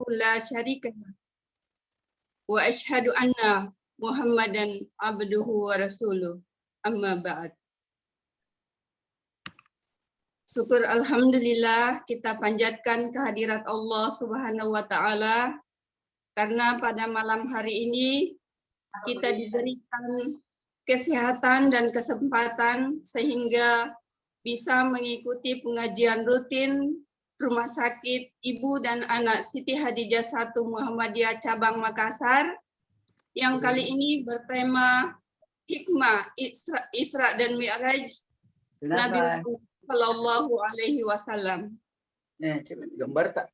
la syarika lah. Wa asyhadu anna Muhammadan abduhu wa rasuluh. Amma ba'd. Syukur alhamdulillah kita panjatkan kehadirat Allah Subhanahu wa taala karena pada malam hari ini kita diberikan kesehatan dan kesempatan sehingga bisa mengikuti pengajian rutin Rumah Sakit Ibu dan Anak Siti Hadijah 1 Muhammadiyah Cabang Makassar yang kali ini bertema hikmah Isra dan Mi'raj Nabi Muhammad Sallallahu Alaihi Wasallam. Gambar tak?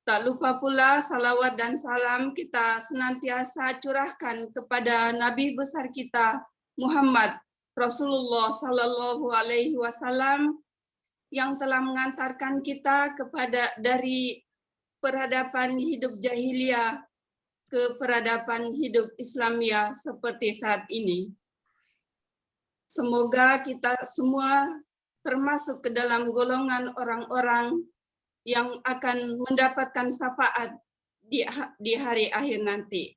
Tak lupa pula salawat dan salam kita senantiasa curahkan kepada Nabi besar kita Muhammad Rasulullah Sallallahu Alaihi Wasallam yang telah mengantarkan kita dari peradaban hidup jahiliyah ke peradaban hidup Islamiyah seperti saat ini. Semoga kita semua termasuk ke dalam golongan orang-orang yang akan mendapatkan syafaat di hari akhir nanti.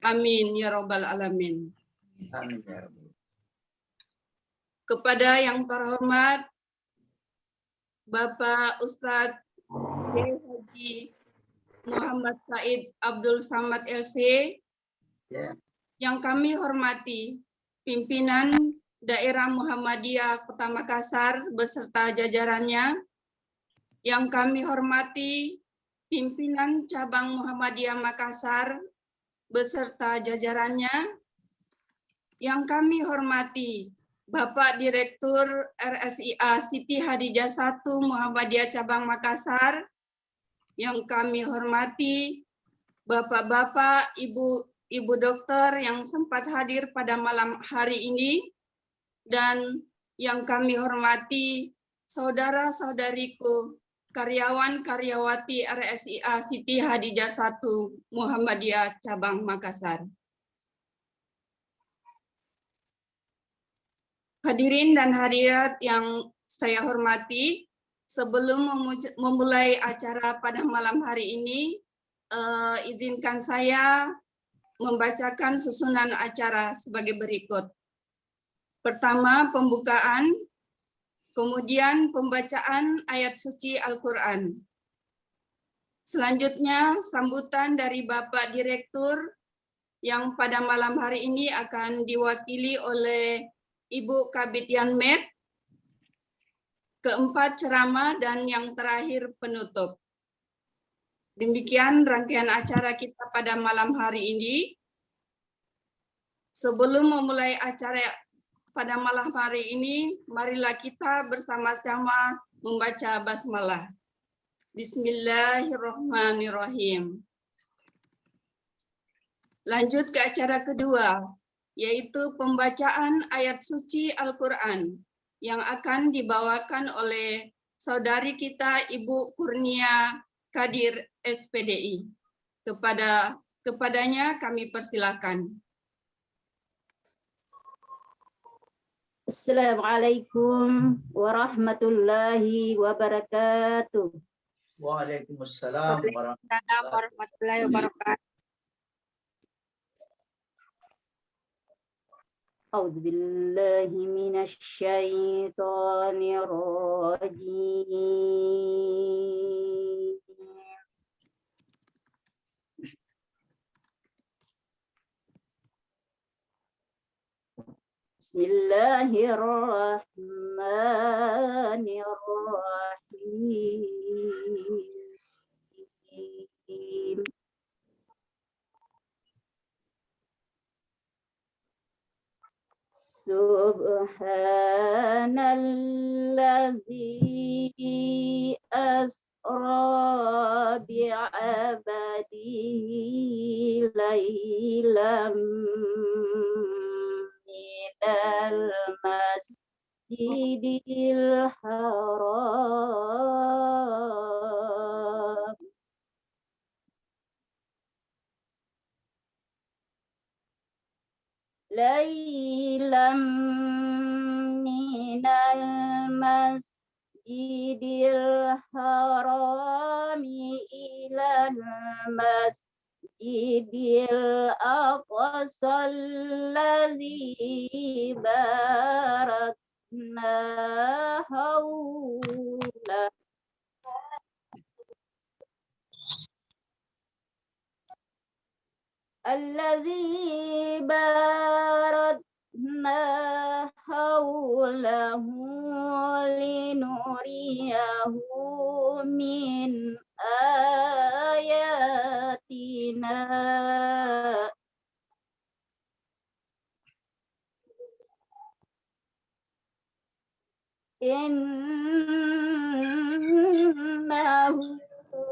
Amin ya rabbal alamin. Amin ya rabbal. Kepada yang terhormat Bapak Ustadz Haji Muhammad Said Abdul Samad LC, yang kami hormati pimpinan Daerah Muhammadiyah Kota Makassar beserta jajarannya, yang kami hormati pimpinan Cabang Muhammadiyah Makassar beserta jajarannya, yang kami hormati Bapak Direktur RSIA Siti Hadijah 1 Muhammadiyah Cabang Makassar, yang kami hormati Bapak-bapak, Ibu dokter yang sempat hadir pada malam hari ini, dan yang kami hormati saudara-saudariku karyawan-karyawati RSIA Siti Hadijah 1 Muhammadiyah Cabang Makassar. Hadirin dan hadirat yang saya hormati, sebelum memulai acara pada malam hari ini, izinkan saya membacakan susunan acara sebagai berikut. Pertama, pembukaan, kemudian pembacaan ayat suci Al-Quran. Selanjutnya, sambutan dari Bapak Direktur yang pada malam hari ini akan diwakili oleh Ibu Kabid Yanmed. Keempat, ceramah, dan yang terakhir penutup. Demikian rangkaian acara kita pada malam hari ini. Sebelum memulai acara pada malam hari ini, marilah kita bersama-sama membaca basmalah. Bismillahirrahmanirrahim. Lanjut ke acara kedua, yaitu pembacaan ayat suci Al-Quran yang akan dibawakan oleh saudari kita Ibu Kurnia Kadir SPDI. Kepadanya kami persilakan. Assalamualaikum warahmatullahi wabarakatuh. Waalaikumsalam warahmatullahi wabarakatuh. A'udzu billahi minasy syaithanir rajim. Bismillahirrahmanirrahim. Subhanallazi asra bi'abadihi laylam minal masjidil haram laylam minal masjidil harami المسجد الأقصى الذي باركنا حوله لنريه من آياتنا إنه هو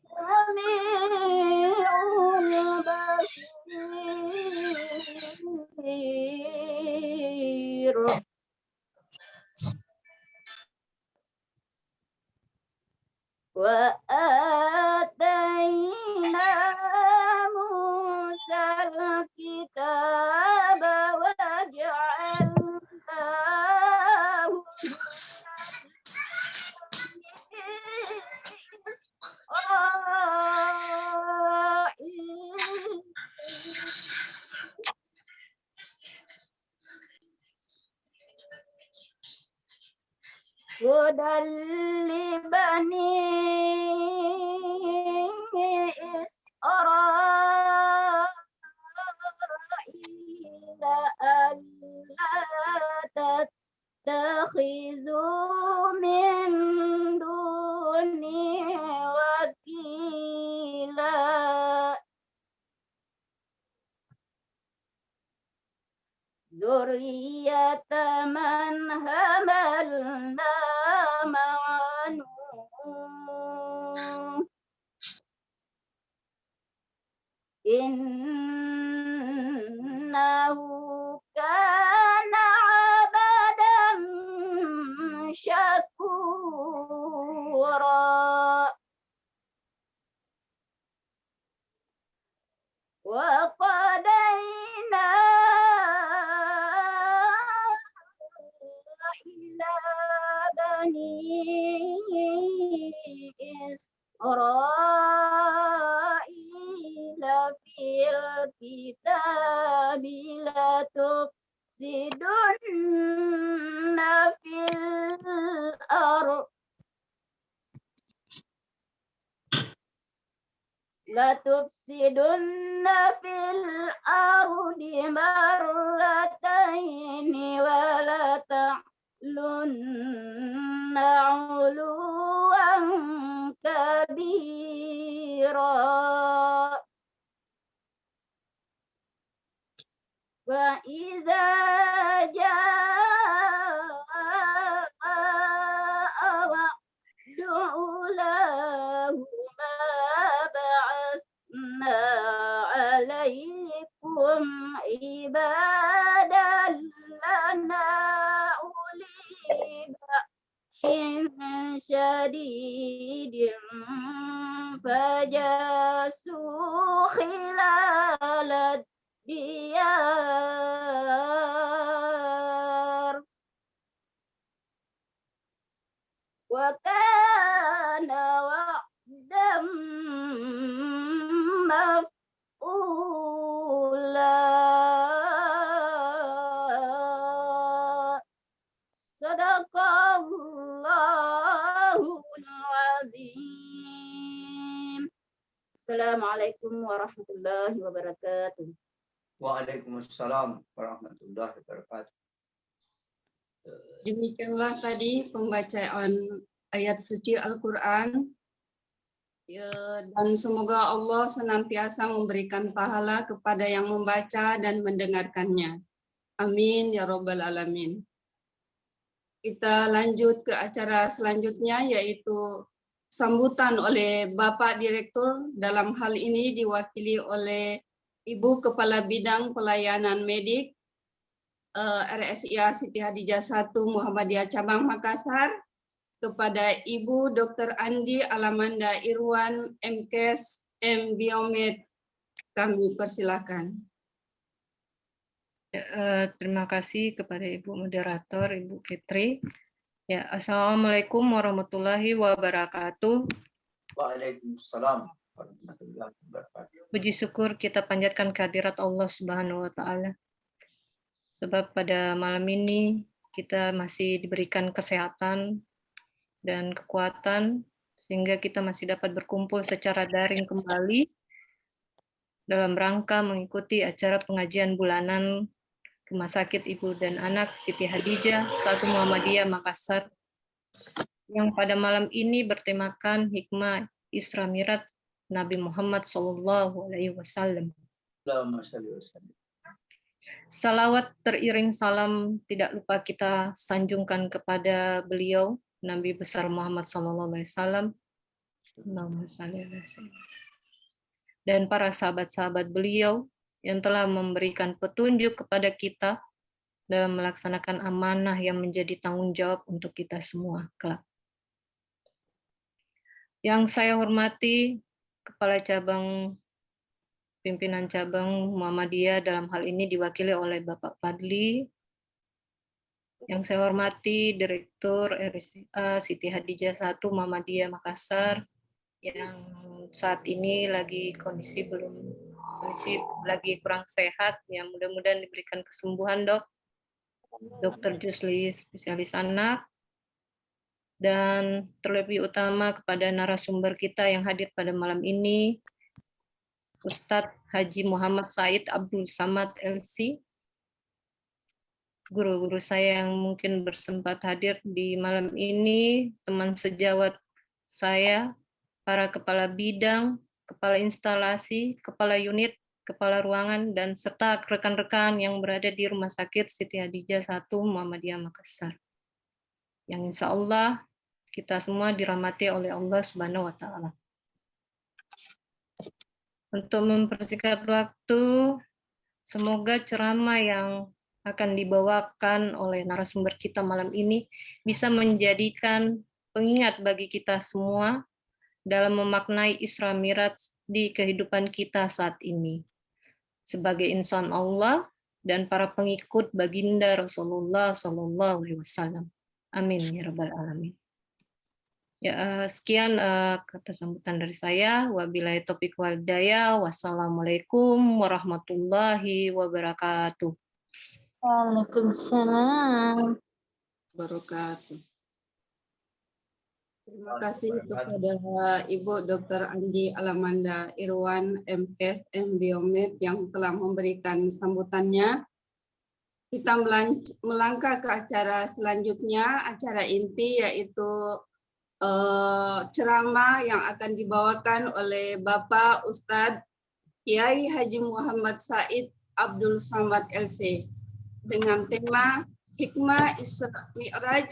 السميع البصير. وآتينا موسى الكتاب وجعلناه إسرائيل هدى لبني إسرائيل ألا تتخذوا من دوني وكيلا ذرية من حملنا مع نوح إنه كان عبدا شكورا وقضينا إلى بني إسرائيل في الكتاب لتفسدن في الأرض مرتين ولتعلن علوا كبيرا وإذا جاء وعد أولاهما بعثنا عليكم عبادا لنا أولي بأس شديد فجاسوا خلال الديار وكان وعدا مفعولا صدق الله العظيم. Assalamualaikum warahmatullahi wabarakatuh. Waalaikumsalam warahmatullahi wabarakatuh. Demikianlah tadi pembacaan ayat suci Al-Quran. Dan semoga Allah senantiasa memberikan pahala kepada yang membaca dan mendengarkannya. Amin ya Rabbal Alamin. Kita lanjut ke acara selanjutnya, yaitu sambutan oleh Bapak Direktur, dalam hal ini diwakili oleh Ibu Kepala Bidang Pelayanan Medik RSIA Siti Hadijah 1 Muhammadiyah Cabang Makassar, kepada Ibu Dr. Andi Alamanda Irwan MKes M Biomed. Kami persilakan. Terima kasih kepada Ibu Moderator, Ibu Fitri. Ya, Assalamualaikum warahmatullahi wabarakatuh. Waalaikumsalam warahmatullahi wabarakatuh. Puji syukur kita panjatkan kehadirat Allah Subhanahu wa Ta'ala. Sebab pada malam ini kita masih diberikan kesehatan dan kekuatan sehingga kita masih dapat berkumpul secara daring kembali dalam rangka mengikuti acara pengajian bulanan Rumah Sakit Ibu dan Anak Siti Hadijah 1 Muhammadiyah Makassar yang pada malam ini bertemakan hikmah Isra Mi'raj Nabi Muhammad SAW. Allahumma shalli wa sallim. Salawat teriring salam tidak lupa kita sanjungkan kepada beliau Nabi besar Muhammad SAW. Allahumma shalli wa sallim. Dan para sahabat-sahabat beliau yang telah memberikan petunjuk kepada kita dalam melaksanakan amanah yang menjadi tanggung jawab untuk kita semua kelak. Yang saya hormati Kepala Cabang Pimpinan Cabang Muhammadiyah dalam hal ini diwakili oleh Bapak Fadli. Yang saya hormati Direktur RSCA Siti Hadijah 1 Muhammadiyah Makassar yang saat ini kondisi lagi kurang sehat, yang mudah-mudahan diberikan kesembuhan, Dok. Dr. Jusli spesialis anak, dan terlebih utama kepada narasumber kita yang hadir pada malam ini, Ustadz Haji Muhammad Said Abdul Samad LC, guru-guru saya yang mungkin bersempat hadir di malam ini, teman sejawat saya, para kepala bidang, kepala instalasi, kepala unit, kepala ruangan, dan serta rekan-rekan yang berada di Rumah Sakit Siti Hadijah 1 Muhammadiyah Makassar. Yang insya Allah kita semua dirahmati oleh Allah Subhanahu wa Ta'ala. Untuk mempersingkat waktu, semoga ceramah yang akan dibawakan oleh narasumber kita malam ini bisa menjadikan pengingat bagi kita semua dalam memaknai Isra Mi'raj di kehidupan kita saat ini sebagai insan Allah dan para pengikut baginda Rasulullah SAW. Amin ya rabbal alamin. Ya, sekian kata sambutan dari saya. Wabillahi taufiq wal hidayah. Wassalamualaikum warahmatullahi wabarakatuh. Waalaikumsalam. Wabarakatuh. Terima kasih kepada Ibu Dr. Anji Alamanda Irwan, MPes, Biomed yang telah memberikan sambutannya. Kita melangkah ke acara selanjutnya, acara inti yaitu ceramah yang akan dibawakan oleh Bapak Ustadz Kiai Haji Muhammad Said Abdul Samad LC dengan tema Hikmah Isra Mi'raj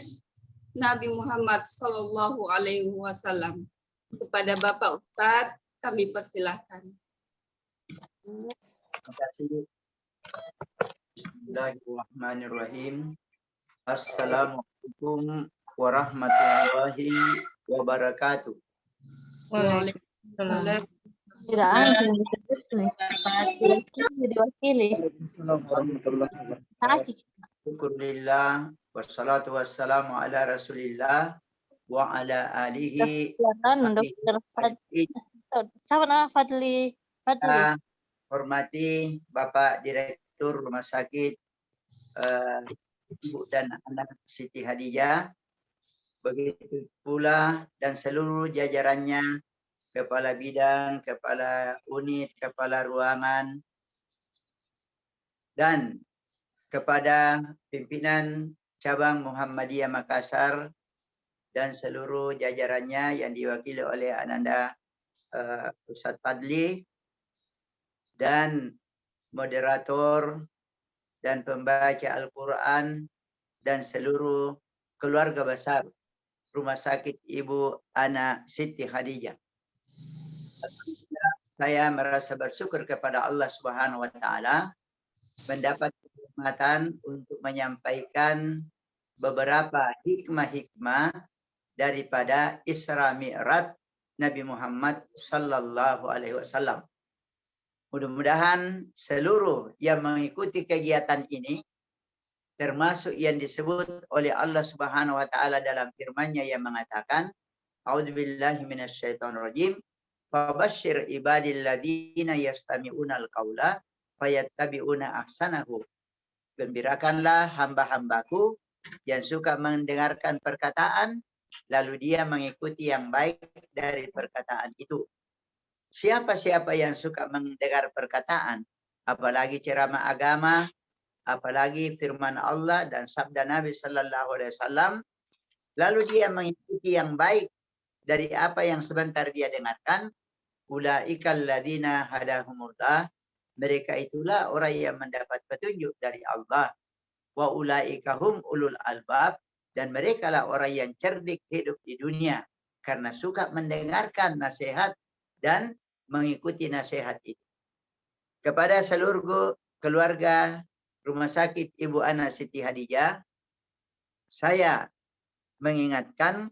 Nabi Muhammad Sallallahu Alaihi Wasallam. Kepada Bapak Ustadz kami persilahkan. Terima kasih. Bismillahirrahmanirrahim. Assalamualaikum warahmatullahi wabarakatuh. Waalaikumsalam. Tidak anjing terus nih. Diwakili. Syukurillah wassalatu wassalamu ala Rasulillah wa ala alihi. Silakan Dokter Fadli. Siapa nama Fadli? Fadli. Hormati Bapak Direktur Rumah Sakit Ibu dan Anak Siti Hadijah, begitu pula dan seluruh jajarannya, kepala bidang, kepala unit, kepala ruangan, dan kepada pimpinan cabang Muhammadiyah Makassar dan seluruh jajarannya yang diwakili oleh Ananda Ustadz Fadli, dan moderator dan pembaca Al-Quran dan seluruh keluarga besar Rumah Sakit Ibu Anak Siti Hadijah. Saya merasa bersyukur kepada Allah Subhanahu wa Ta'ala mendapat kesempatan untuk menyampaikan beberapa hikmah-hikmah daripada Isra Mi'raj Nabi Muhammad Sallallahu Alaihi Wasallam. Mudah-mudahan seluruh yang mengikuti kegiatan ini, termasuk yang disebut oleh Allah Subhanahu wa Ta'ala dalam firman-Nya yang mengatakan, A'udzubillahi minasyaitonirrajim. Fabashshir ibadil ladzina yastami'unal qaula fayattabi'una ahsanahu. Gembirakanlah hamba-hambaku yang suka mendengarkan perkataan lalu dia mengikuti yang baik dari perkataan itu. Siapa-siapa yang suka mendengar perkataan, apalagi ceramah agama, apalagi firman Allah dan sabda Nabi sallallahu alaihi wasallam, lalu dia mengikuti yang baik dari apa yang sebentar dia dengarkan, ulaikal ladzina hadahumullah, mereka itulah orang yang mendapat petunjuk dari Allah. Wa ulaika hum ulul albab, dan mereka lah orang yang cerdik hidup di dunia karena suka mendengarkan nasihat dan mengikuti nasihat itu. Kepada seluruh keluarga Rumah Sakit Ibu Ana Siti Hadijah, saya mengingatkan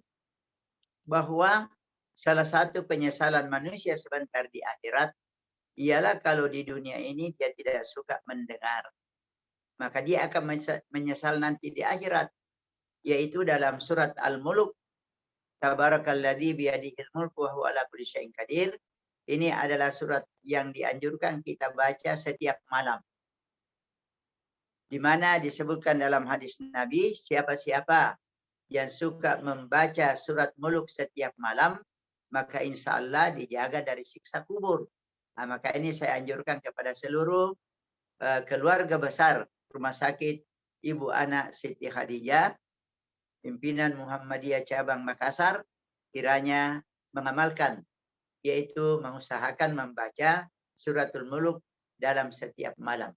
bahwa salah satu penyesalan manusia sebentar di akhirat ialah kalau di dunia ini dia tidak suka mendengar. Maka dia akan menyesal nanti di akhirat. Yaitu dalam surat Al-Mulk. Tabarakalladzi biyadihil mulku wa huwa ala kulli syai'in qadir. Ini adalah surat yang dianjurkan kita baca setiap malam. Di mana disebutkan dalam hadis Nabi, siapa-siapa yang suka membaca surat Mulk setiap malam, maka insya Allah dijaga dari siksa kubur. Nah, maka ini saya anjurkan kepada seluruh keluarga besar Rumah Sakit Ibu Ana Siti Hadijah, pimpinan Muhammadiyah Cabang Makassar, kiranya mengamalkan, yaitu mengusahakan membaca suratul Mulk dalam setiap malam.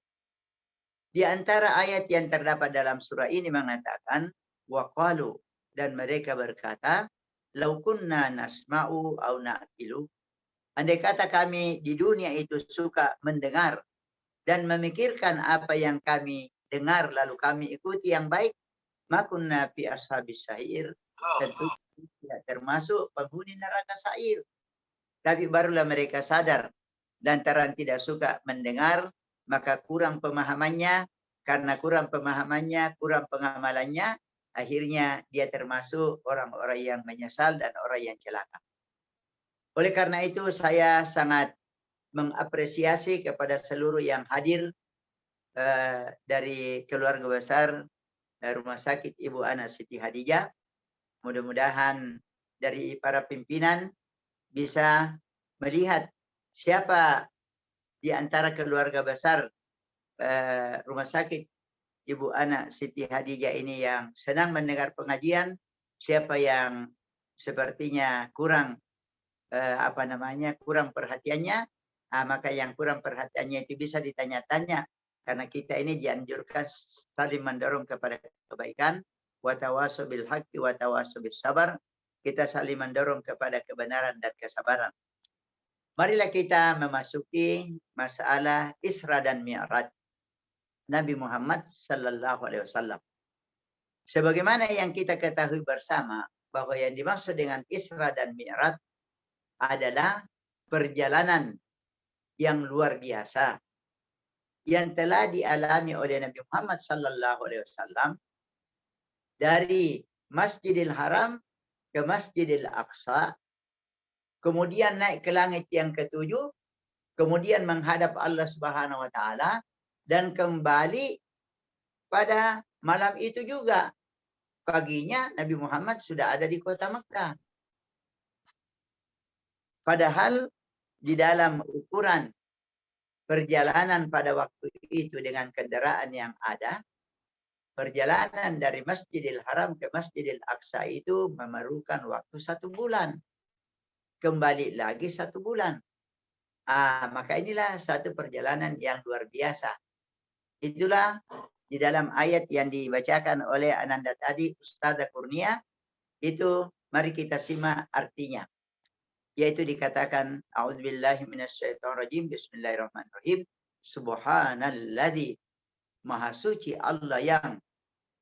Di antara ayat yang terdapat dalam surah ini mengatakan, waqalu, dan mereka berkata, lau kunna nasma'u au na'qilu. Andai kata kami di dunia itu suka mendengar dan memikirkan apa yang kami dengar lalu kami ikuti yang baik, makunna fi ashabis sa'ir, tentu tidak termasuk penghuni neraka sa'ir. Tapi barulah mereka sadar lantaran tidak suka mendengar, maka kurang pemahamannya, karena kurang pemahamannya, kurang pengamalannya, akhirnya dia termasuk orang-orang yang menyesal dan orang yang celaka. Oleh karena itu saya sangat mengapresiasi kepada seluruh yang hadir dari keluarga besar Rumah Sakit Ibu Ana Siti Hadijah. Mudah-mudahan dari para pimpinan bisa melihat siapa di antara keluarga besar Rumah Sakit Ibu Ana Siti Hadijah ini yang senang mendengar pengajian, siapa yang sepertinya kurang kurang perhatiannya, maka yang kurang perhatiannya itu bisa ditanya-tanya, karena kita ini dianjurkan saling mendorong kepada kebaikan, wa tawasau bil haqqi wa tawasau bis sabar, kita saling mendorong kepada kebenaran dan kesabaran. Marilah kita memasuki masalah Isra dan Mi'raj Nabi Muhammad sallallahu alaihi wasallam. Sebagaimana yang kita ketahui bersama bahwa yang dimaksud dengan Isra dan Mi'raj adalah perjalanan yang luar biasa yang telah dialami oleh Nabi Muhammad sallallahu alaihi wasallam dari Masjidil Haram ke Masjidil Aqsa, kemudian naik ke langit yang ketujuh, kemudian menghadap Allah Subhanahu wa taala, dan kembali pada malam itu juga. Paginya Nabi Muhammad sudah ada di kota Mekah. Padahal di dalam ukuran perjalanan pada waktu itu dengan kendaraan yang ada, perjalanan dari Masjidil Haram ke Masjidil Aqsa itu memerlukan waktu 1 bulan. Kembali lagi 1 bulan. Maka inilah satu perjalanan yang luar biasa. Itulah di dalam ayat yang dibacakan oleh Ananda tadi, Ustazah Kurnia, itu mari kita simak artinya. Yaitu dikatakan, a'udzubillahi minasyaitonirrajim, bismillahirrahmanirrahim, subhanalladzi, maha suci Allah yang,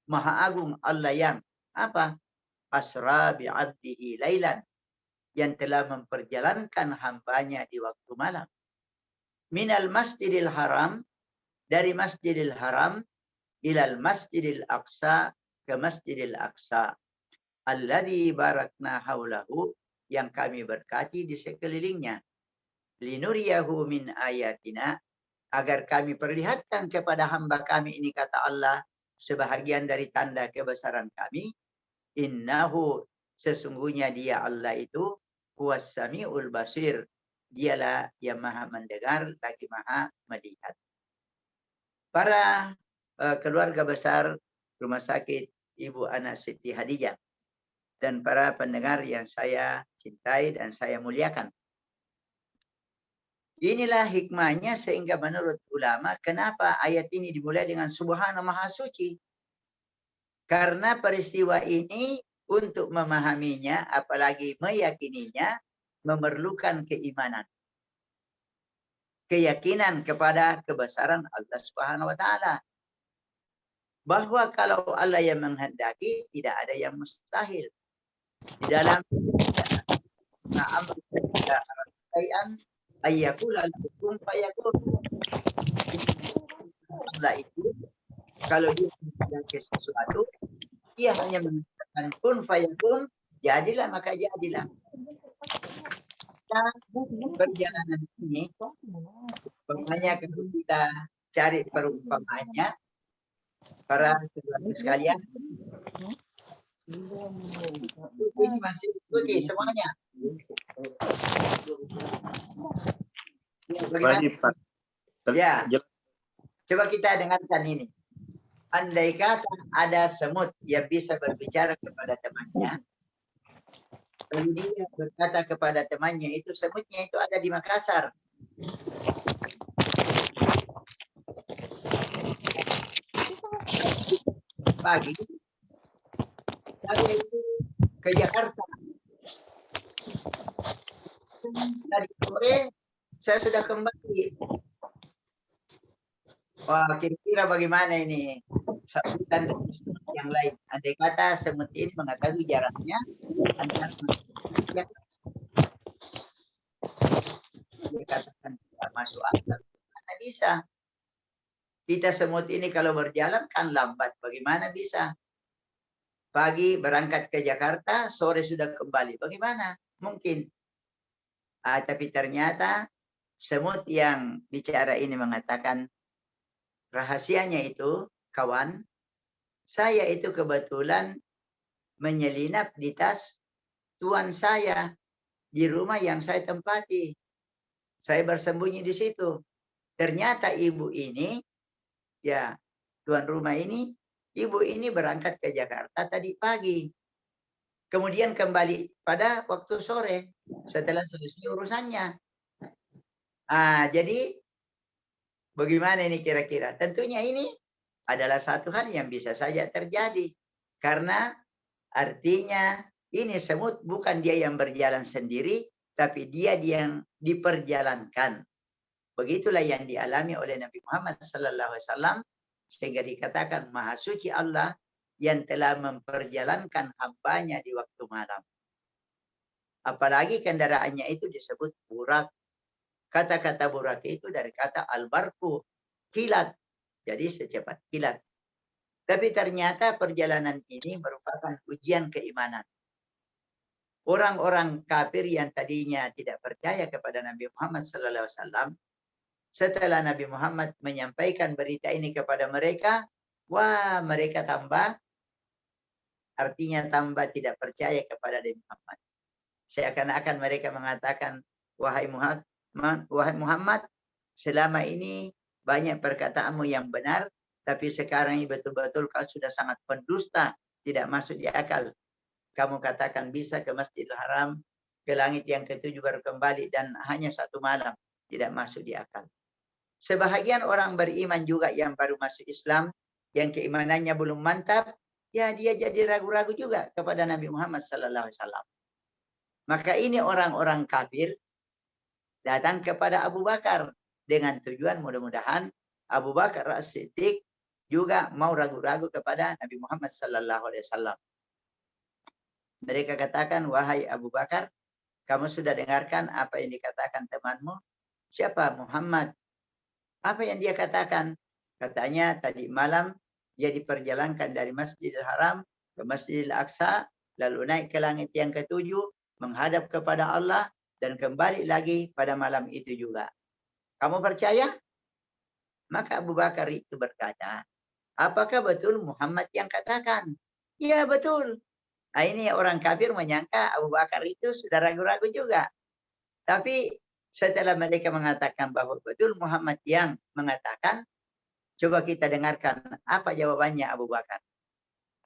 maha agung Allah yang, apa? Asra bi'abdihi lailan, yang telah memperjalankan hambanya di waktu malam. Minal masjidil haram, dari Masjidil Haram, ilal Masjidil Aqsa, ke Masjidil Aqsa. Alladzi barakna haulahu, yang kami berkati di sekelilingnya. Linuriyahu min ayatina, agar kami perlihatkan kepada hamba kami ini, kata Allah, sebahagian dari tanda kebesaran kami. Innahu, sesungguhnya dia Allah itu huwas samiul basir, dialah yang maha mendengar lagi maha melihat. Para keluarga besar Rumah Sakit Ibu Ana Siti Hadijah dan para pendengar yang saya cintai dan saya muliakan. Inilah hikmahnya sehingga menurut ulama kenapa ayat ini dimulai dengan Subhana Maha Suci. Karena peristiwa ini untuk memahaminya, apalagi meyakininya, memerlukan keimanan. Keyakinan kepada kebesaran Allah Subhanahu wa Ta'ala. Bahwa kalau Allah yang menghendaki, tidak ada yang mustahil. Di dalam ayyakula lakum fayakun. Allah itu kalau dia menghendaki sesuatu, dia hanya mengatakan kun fayakun, jadilah maka jadilah. Nah, perjalanan ini, makanya kalau kita cari perumpamaannya, para saudara sekalian, ini masih ikuti semuanya. Masih, Pak. Ya, coba kita dengarkan ini. Andai kata ada semut yang bisa berbicara kepada temannya, lalu dia berkata kepada temannya itu, semutnya itu ada di Makassar. Pagi, saya itu ke Jakarta. Dari sore, saya sudah kembali. Wah, kira-kira bagaimana ini sambutan dari semut yang lain? Andai kata semut ini mengetahui jaraknya antara dia katakan tidak masuk akal. Mana bisa? Kita semut ini kalau berjalan kan lambat. Bagaimana bisa? Pagi berangkat ke Jakarta, sore sudah kembali. Bagaimana? Mungkin. Tapi ternyata semut yang bicara ini mengatakan, rahasianya itu, kawan, saya itu kebetulan menyelinap di tas tuan saya di rumah yang saya tempati. Saya bersembunyi di situ. Ternyata ibu ini, ya tuan rumah ini, ibu ini berangkat ke Jakarta tadi pagi. Kemudian kembali pada waktu sore setelah selesai urusannya. Jadi bagaimana ini kira-kira? Tentunya ini adalah satu hal yang bisa saja terjadi. Karena artinya ini semut bukan dia yang berjalan sendiri, tapi dia yang diperjalankan. Begitulah yang dialami oleh Nabi Muhammad SAW, sehingga dikatakan Maha Suci Allah yang telah memperjalankan hambanya di waktu malam. Apalagi kendaraannya itu disebut burak. Kata-kata burak itu dari kata albarku, kilat. Jadi secepat kilat. Tapi ternyata perjalanan ini merupakan ujian keimanan. Orang-orang kafir yang tadinya tidak percaya kepada Nabi Muhammad SAW, setelah Nabi Muhammad menyampaikan berita ini kepada mereka, wah mereka tambah tidak percaya kepada Nabi Muhammad. Seakan-akan mereka mengatakan, wahai Muhammad, selama ini banyak perkataanmu yang benar, tapi sekarang ini betul-betul kau sudah sangat pendusta, tidak masuk di akal. Kamu katakan bisa ke Masjidil Haram, ke langit yang ketujuh baru kembali, dan hanya satu malam, tidak masuk di akal. Sebahagian orang beriman juga yang baru masuk Islam, yang keimanannya belum mantap, ya dia jadi ragu-ragu juga kepada Nabi Muhammad SAW. Maka ini orang-orang kafir datang kepada Abu Bakar dengan tujuan mudah-mudahan Abu Bakar As-Siddiq juga mau ragu-ragu kepada Nabi Muhammad SAW. Mereka katakan, wahai Abu Bakar, kamu sudah dengarkan apa yang dikatakan temanmu? Siapa? Muhammad. Apa yang dia katakan? Katanya tadi malam dia diperjalankan dari Masjidil Haram ke Masjidil Aqsa, lalu naik ke langit yang ketujuh, menghadap kepada Allah, dan kembali lagi pada malam itu juga. Kamu percaya? Maka Abu Bakar itu berkata, apakah betul Muhammad yang katakan? Ya betul. Nah, ini orang kafir menyangka Abu Bakar itu sudah ragu-ragu juga. Tapi setelah mereka mengatakan bahwa betul Muhammad yang mengatakan, coba kita dengarkan apa jawabannya Abu Bakar.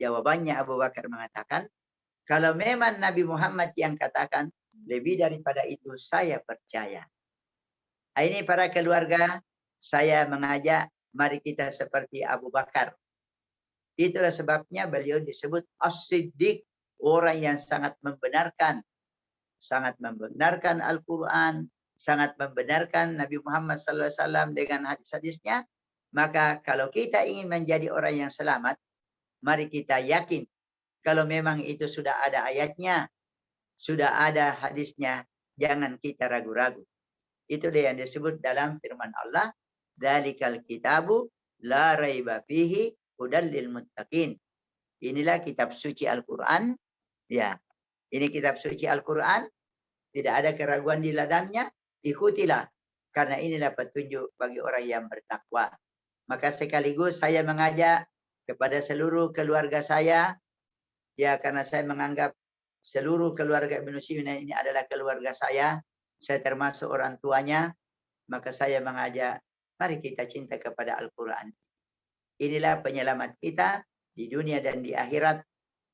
Jawabannya Abu Bakar mengatakan, kalau memang Nabi Muhammad yang katakan, lebih daripada itu saya percaya. Nah, ini para keluarga, saya mengajak mari kita seperti Abu Bakar. Itulah sebabnya beliau disebut As-Siddiq, orang yang sangat membenarkan Al-Quran, sangat membenarkan Nabi Muhammad SAW dengan hadis-hadisnya. Maka kalau kita ingin menjadi orang yang selamat, mari kita yakin kalau memang itu sudah ada ayatnya, sudah ada hadisnya, jangan kita ragu-ragu. Itu dia yang disebut dalam firman Allah, Dzalikal kitabu la raiba fihi hudal lil muttaqin. Inilah kitab suci Al-Quran. Ya, ini kitab suci Al-Quran. Tidak ada keraguan di dalamnya. Ikutilah. Karena inilah petunjuk bagi orang yang bertakwa. Maka sekaligus saya mengajak kepada seluruh keluarga saya. Ya, karena saya menganggap seluruh keluarga Ibnu Sirin ini adalah keluarga saya. Saya termasuk orang tuanya. Maka saya mengajak, mari kita cinta kepada Al-Quran. Inilah penyelamat kita di dunia dan di akhirat.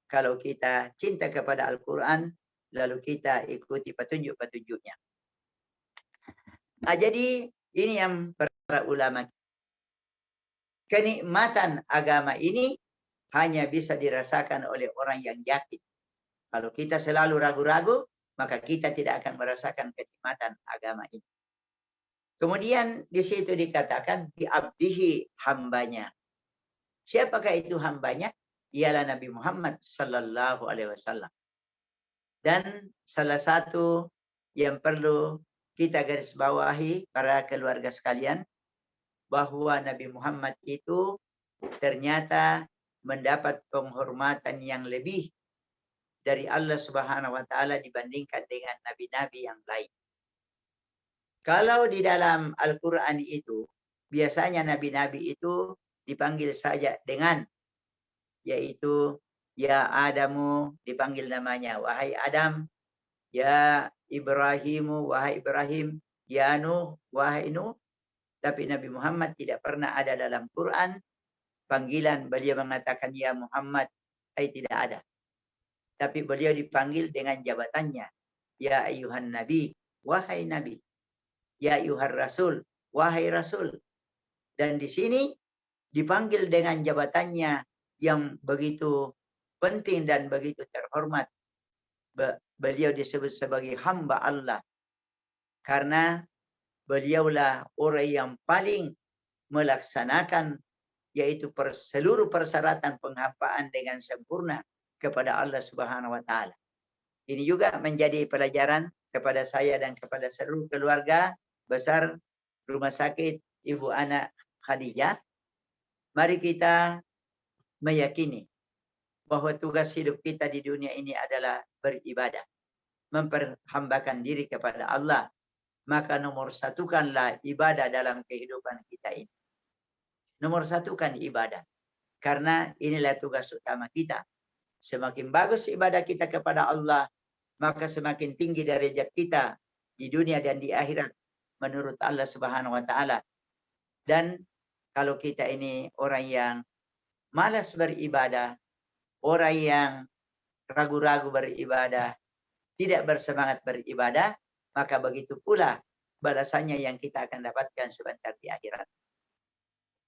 Kalau kita cinta kepada Al-Quran, lalu kita ikuti petunjuk-petunjuknya. Nah, jadi ini yang para ulama. Kenikmatan agama ini hanya bisa dirasakan oleh orang yang yakin. Kalau kita selalu ragu-ragu, maka kita tidak akan merasakan kenikmatan agama ini. Kemudian di situ dikatakan bi'abdihi, hambanya. Siapakah itu hambanya? Ialah Nabi Muhammad sallallahu alaihi wasallam. Dan salah satu yang perlu kita garis bawahi para keluarga sekalian, bahwa Nabi Muhammad itu ternyata mendapat penghormatan yang lebih dari Allah Subhanahu wa taala dibandingkan dengan nabi-nabi yang lain. Kalau di dalam Al-Quran itu, biasanya nabi-nabi itu dipanggil saja dengan, yaitu, ya Adamu, dipanggil namanya, wahai Adam, ya Ibrahimu, wahai Ibrahim, ya Nuh, wahai Nuh. Tapi Nabi Muhammad tidak pernah ada dalam Quran, panggilan beliau mengatakan, ya Muhammad, tidak ada. Tapi beliau dipanggil dengan jabatannya, ya ayuhan Nabi, wahai Nabi. Ya ayuhar Rasul, wahai Rasul. Dan di sini dipanggil dengan jabatannya yang begitu penting dan begitu terhormat. Beliau disebut sebagai hamba Allah. Karena beliaulah orang yang paling melaksanakan, yaitu seluruh persyaratan penghambaan dengan sempurna kepada Allah Subhanahu wa taala. Ini juga menjadi pelajaran kepada saya dan kepada seluruh keluarga besar Rumah Sakit Ibu Anak Khadijah. Mari kita meyakini bahwa tugas hidup kita di dunia ini adalah beribadah, memperhambakan diri kepada Allah. Maka nomor satukanlah ibadah dalam kehidupan kita ini. Nomor satukan ibadah. Karena inilah tugas utama kita. Semakin bagus ibadah kita kepada Allah, maka semakin tinggi derajat kita di dunia dan di akhirat menurut Allah Subhanahu wa taala. Dan kalau kita ini orang yang malas beribadah, orang yang ragu-ragu beribadah, tidak bersemangat beribadah, maka begitu pula balasannya yang kita akan dapatkan sebentar di akhirat.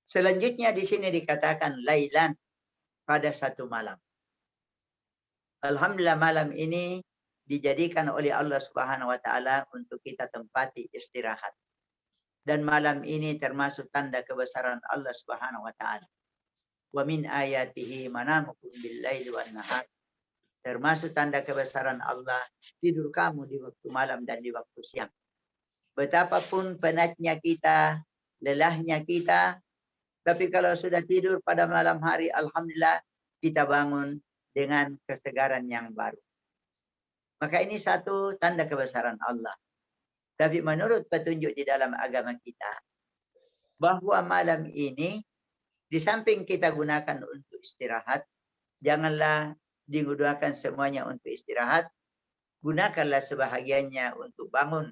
Selanjutnya di sini dikatakan lailan, pada satu malam. Alhamdulillah malam ini dijadikan oleh Allah Subhanahu wa taala untuk kita tempati istirahat. Dan malam ini termasuk tanda kebesaran Allah Subhanahu wa taala. Wa min ayatihi manamukum bil-laili wan-nahar. Termasuk tanda kebesaran Allah tidur kamu di waktu malam dan di waktu siang. Betapapun penatnya kita, lelahnya kita, tapi kalau sudah tidur pada malam hari, alhamdulillah kita bangun dengan kesegaran yang baru. Maka ini satu tanda kebesaran Allah. Tapi menurut petunjuk di dalam agama kita, bahwa malam ini di samping kita gunakan untuk istirahat, janganlah digunakan semuanya untuk istirahat, gunakanlah sebahagiannya untuk bangun,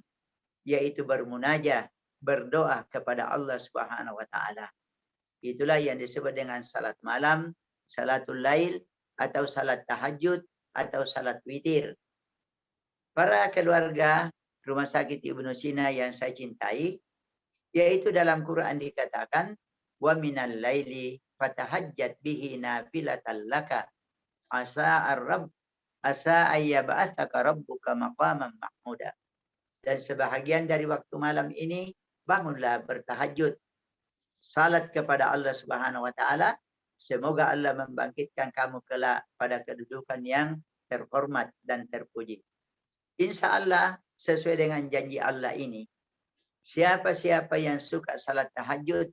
yaitu bermunajah, berdoa kepada Allah Subhanahu wa taala. Itulah yang disebut dengan salat malam, salatul lail, atau salat tahajud, atau salat witir. Para keluarga Rumah Sakit Ibnu Sina yang saya cintai, yaitu dalam Quran dikatakan, wa minal laili fatahajjat bihi nafilatan laka asa ayyab'atsaka rabbuka maqaman mahmuda. Dan sebahagian dari waktu malam ini bangunlah bertahajud, salat kepada Allah Subhanahu wa taala, semoga Allah membangkitkan kamu kelak pada kedudukan yang terhormat dan terpuji. Insya Allah sesuai dengan janji Allah ini, siapa-siapa yang suka salat tahajud,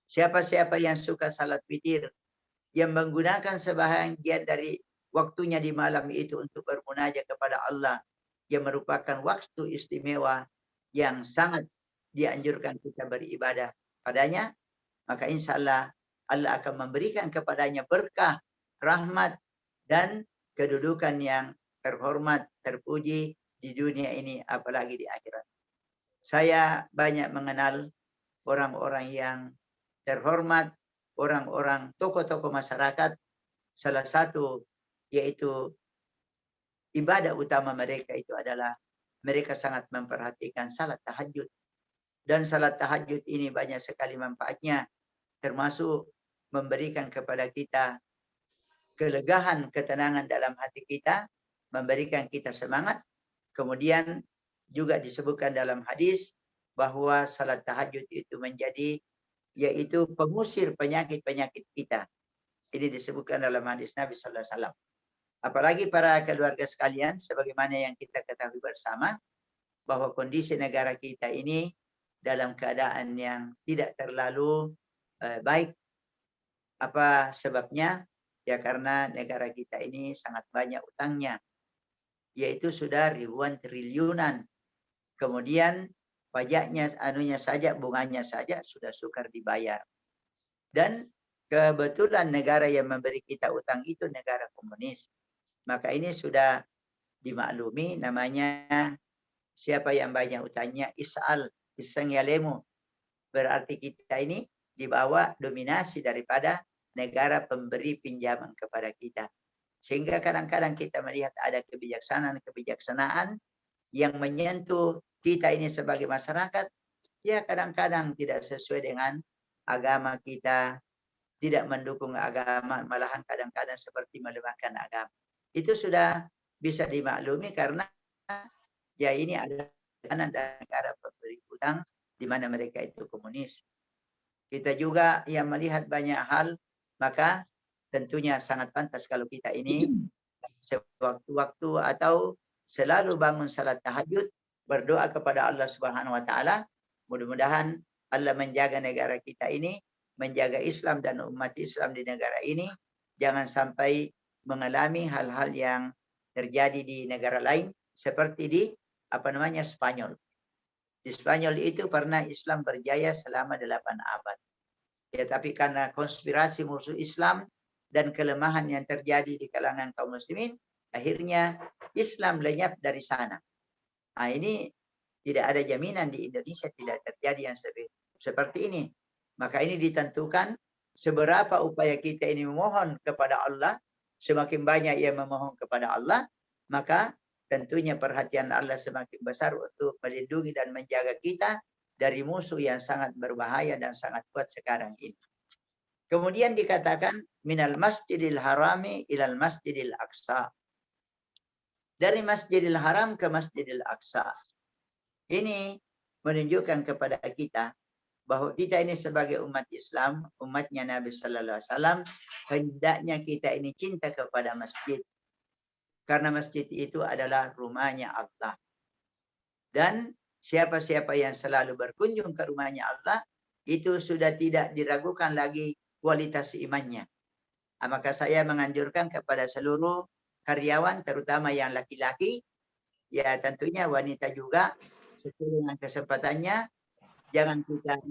siapa-siapa yang suka salat witir, yang menggunakan sebahagian dari waktunya di malam itu untuk bermunajat kepada Allah, yang merupakan waktu istimewa yang sangat dianjurkan kita beribadah padanya, maka insya Allah Allah akan memberikan kepadanya berkah, rahmat, dan kedudukan yang terhormat, terpuji di dunia ini, apalagi di akhirat. Saya banyak mengenal orang-orang yang terhormat, orang-orang tokoh-tokoh masyarakat. Salah satu yaitu ibadah utama mereka itu adalah mereka sangat memperhatikan salat tahajud. Dan salat tahajud ini banyak sekali manfaatnya, termasuk memberikan kepada kita kelegahan, ketenangan dalam hati kita, memberikan kita semangat. Kemudian juga disebutkan dalam hadis bahwa salat tahajud itu menjadi yaitu pengusir penyakit-penyakit kita. Ini disebutkan dalam hadis Nabi sallallahu alaihi wasallam. Apalagi para keluarga sekalian, sebagaimana yang kita ketahui bersama bahwa kondisi negara kita ini dalam keadaan yang tidak terlalu baik. Apa sebabnya? Ya karena negara kita ini sangat banyak utangnya, yaitu sudah ribuan triliunan. Kemudian pajaknya, saja, bunganya saja sudah sukar dibayar. Dan kebetulan negara yang memberi kita utang itu negara komunis. Maka ini sudah dimaklumi, namanya siapa yang banyak utangnya, is'al, iseng yalemu. Berarti kita ini di bawah dominasi daripada negara pemberi pinjaman kepada kita. Sehingga kadang-kadang kita melihat ada kebijaksanaan yang menyentuh kita ini sebagai masyarakat, ya kadang-kadang tidak sesuai dengan agama kita, tidak mendukung agama, malahan kadang-kadang seperti melemahkan agama. Itu sudah bisa dimaklumi karena ya ini adalah negara pemberi utang di mana mereka itu komunis. Kita juga yang melihat banyak hal, maka tentunya sangat pantas kalau kita ini sewaktu-waktu atau selalu bangun salat tahajud, berdoa kepada Allah Subhanahu wa taala, mudah-mudahan Allah menjaga negara kita ini, menjaga Islam dan umat Islam di negara ini, jangan sampai mengalami hal-hal yang terjadi di negara lain seperti di Spanyol. Di Spanyol itu pernah Islam berjaya selama 8 abad. Ya, tapi karena konspirasi musuh Islam dan kelemahan yang terjadi di kalangan kaum muslimin, akhirnya Islam lenyap dari sana. Nah, ini tidak ada jaminan di Indonesia tidak terjadi yang seperti ini. Maka ini ditentukan seberapa upaya kita ini memohon kepada Allah, semakin banyak yang memohon kepada Allah, maka tentunya perhatian Allah semakin besar untuk melindungi dan menjaga kita dari musuh yang sangat berbahaya dan sangat kuat sekarang ini. Kemudian dikatakan minal masjidil harami ilal masjidil aqsa. Dari Masjidil Haram ke Masjidil Aqsa. Ini menunjukkan kepada kita bahwa kita ini sebagai umat Islam, umatnya Nabi Sallallahu Alaihi Wasallam, hendaknya kita ini cinta kepada masjid. Karena masjid itu adalah rumahnya Allah. Dan siapa-siapa yang selalu berkunjung ke rumahnya Allah, itu sudah tidak diragukan lagi kualitas imannya. Maka saya menganjurkan kepada seluruh karyawan, terutama yang laki-laki, ya tentunya wanita juga sesuai dengan kesempatannya. Jangan kita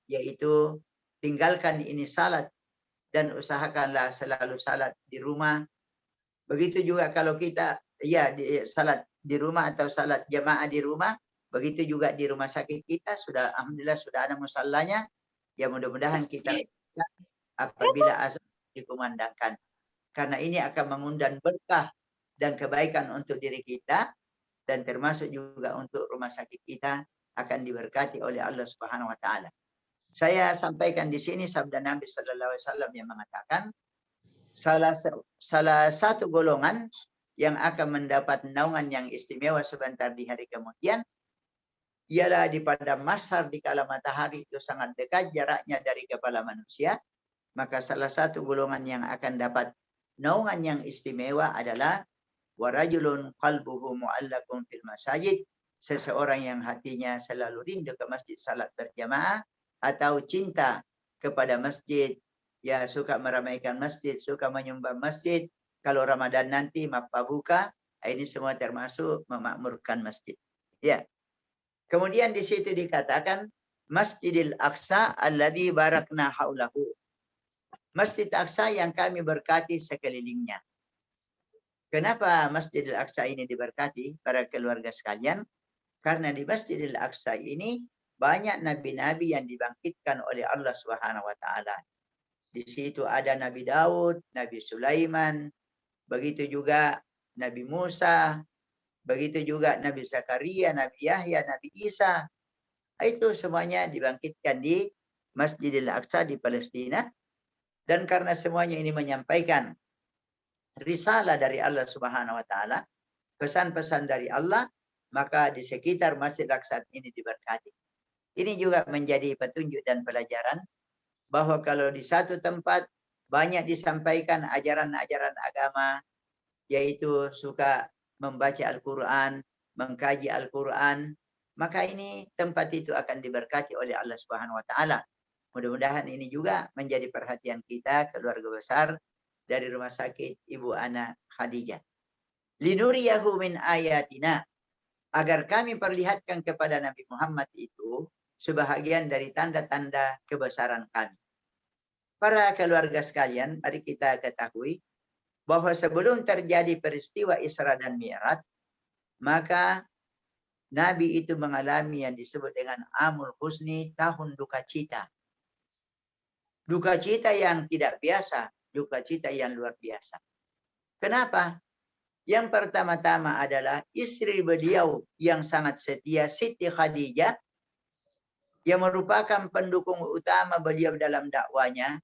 yaitu tinggalkan ini salat dan usahakanlah selalu salat di rumah. Begitu juga kalau kita salat di rumah atau salat jamaah di rumah, begitu juga di rumah sakit kita sudah alhamdulillah sudah ada musallanya. Ya mudah-mudahan kita apabila azan dikumandangkan. Karena ini akan mengundang berkah dan kebaikan untuk diri kita dan termasuk juga untuk rumah sakit kita akan diberkati oleh Allah Subhanahu wa taala. Saya sampaikan di sini sabda Nabi sallallahu alaihi wasallam yang mengatakan salah satu golongan yang akan mendapat naungan yang istimewa sebentar di hari kemudian ialah di padang mahsyar di kala matahari itu sangat dekat jaraknya dari kepala manusia. Maka salah satu golongan yang akan dapat naungan yang istimewa adalah warajulun qalbuhu mu'allaqun fil masajid, seseorang yang hatinya selalu rindu ke masjid salat berjamaah atau cinta kepada masjid, ya suka meramaikan masjid, suka menyumbang masjid. Kalau Ramadan nanti mapa buka, ini semua termasuk memakmurkan masjid. Ya. Kemudian di situ dikatakan Masjidil Aqsa alladzi barakna haulahu. Masjid Aqsa yang kami berkati sekelilingnya. Kenapa Masjidil Aqsa ini diberkati para keluarga sekalian? Karena di Masjidil Aqsa ini banyak nabi-nabi yang dibangkitkan oleh Allah Subhanahu wa taala. Di situ ada Nabi Daud, Nabi Sulaiman, begitu juga Nabi Musa, begitu juga Nabi Zakaria, Nabi Yahya, Nabi Isa. Itu semuanya dibangkitkan di Masjidil Aqsa di Palestina. Dan karena semuanya ini menyampaikan risalah dari Allah Subhanahu wa taala, pesan-pesan dari Allah, maka di sekitar Masjid Aqsa ini diberkati. Ini juga menjadi petunjuk dan pelajaran bahwa kalau di satu tempat banyak disampaikan ajaran-ajaran agama, yaitu suka membaca Al-Quran, mengkaji Al-Quran, maka ini tempat itu akan diberkati oleh Allah Subhanahu wa taala. Mudah-mudahan ini juga menjadi perhatian kita keluarga besar dari Rumah Sakit Ibu Ana Khadijah. Linuriyahu min ayatina, agar kami perlihatkan kepada Nabi Muhammad itu sebahagian dari tanda-tanda kebesaran kami. Para keluarga sekalian, mari kita ketahui bahwa sebelum terjadi peristiwa Isra dan Mi'raj, maka Nabi itu mengalami yang disebut dengan Amul Husni, tahun duka cita. Duka cita yang tidak biasa, duka cita yang luar biasa. Kenapa? Yang pertama-tama adalah istri beliau yang sangat setia, Siti Khadijah, yang merupakan pendukung utama beliau dalam dakwanya,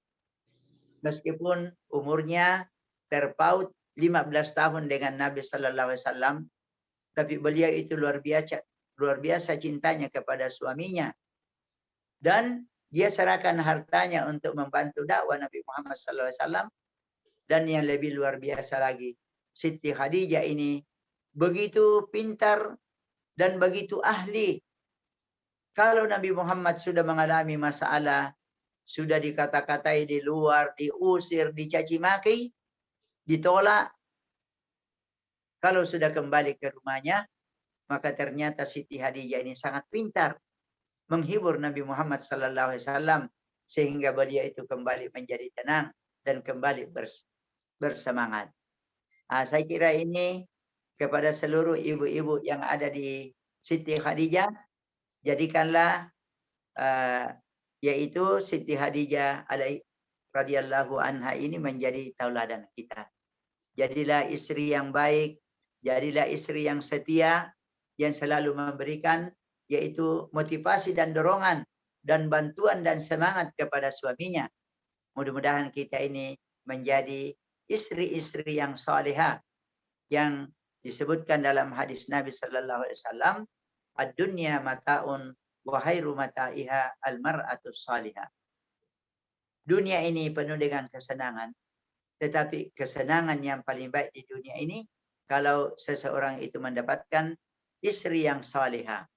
meskipun umurnya terpaut 15 tahun dengan Nabi Sallallahu Alaihi Wasallam, tapi beliau itu luar biasa cintanya kepada suaminya, dan dia serahkan hartanya untuk membantu dakwah Nabi Muhammad Sallallahu Alaihi Wasallam. Dan yang lebih luar biasa lagi, Siti Khadijah ini begitu pintar dan begitu ahli. Kalau Nabi Muhammad sudah mengalami masalah, sudah dikata-katai di luar, diusir, dicaci maki, ditolak, kalau sudah kembali ke rumahnya, maka ternyata Siti Khadijah ini sangat pintar menghibur Nabi Muhammad Sallallahu Alaihi Wasallam sehingga beliau itu kembali menjadi tenang dan kembali bersemangat. Saya kira ini kepada seluruh ibu-ibu yang ada di Siti Khadijah, jadikanlah yaitu Siti Khadijah radhiyallahu anha ini menjadi tauladan kita. Jadilah istri yang baik, jadilah istri yang setia, yang selalu memberikan yaitu motivasi dan dorongan dan bantuan dan semangat kepada suaminya. Mudah-mudahan kita ini menjadi istri-istri yang salihah, yang disebutkan dalam hadis Nabi Sallallahu Alaihi Wasallam, ad-dunya mata'un wa khairu mata'iha al-mar'atus salihah. Dunia ini penuh dengan kesenangan, tetapi kesenangan yang paling baik di dunia ini kalau seseorang itu mendapatkan istri yang salihah.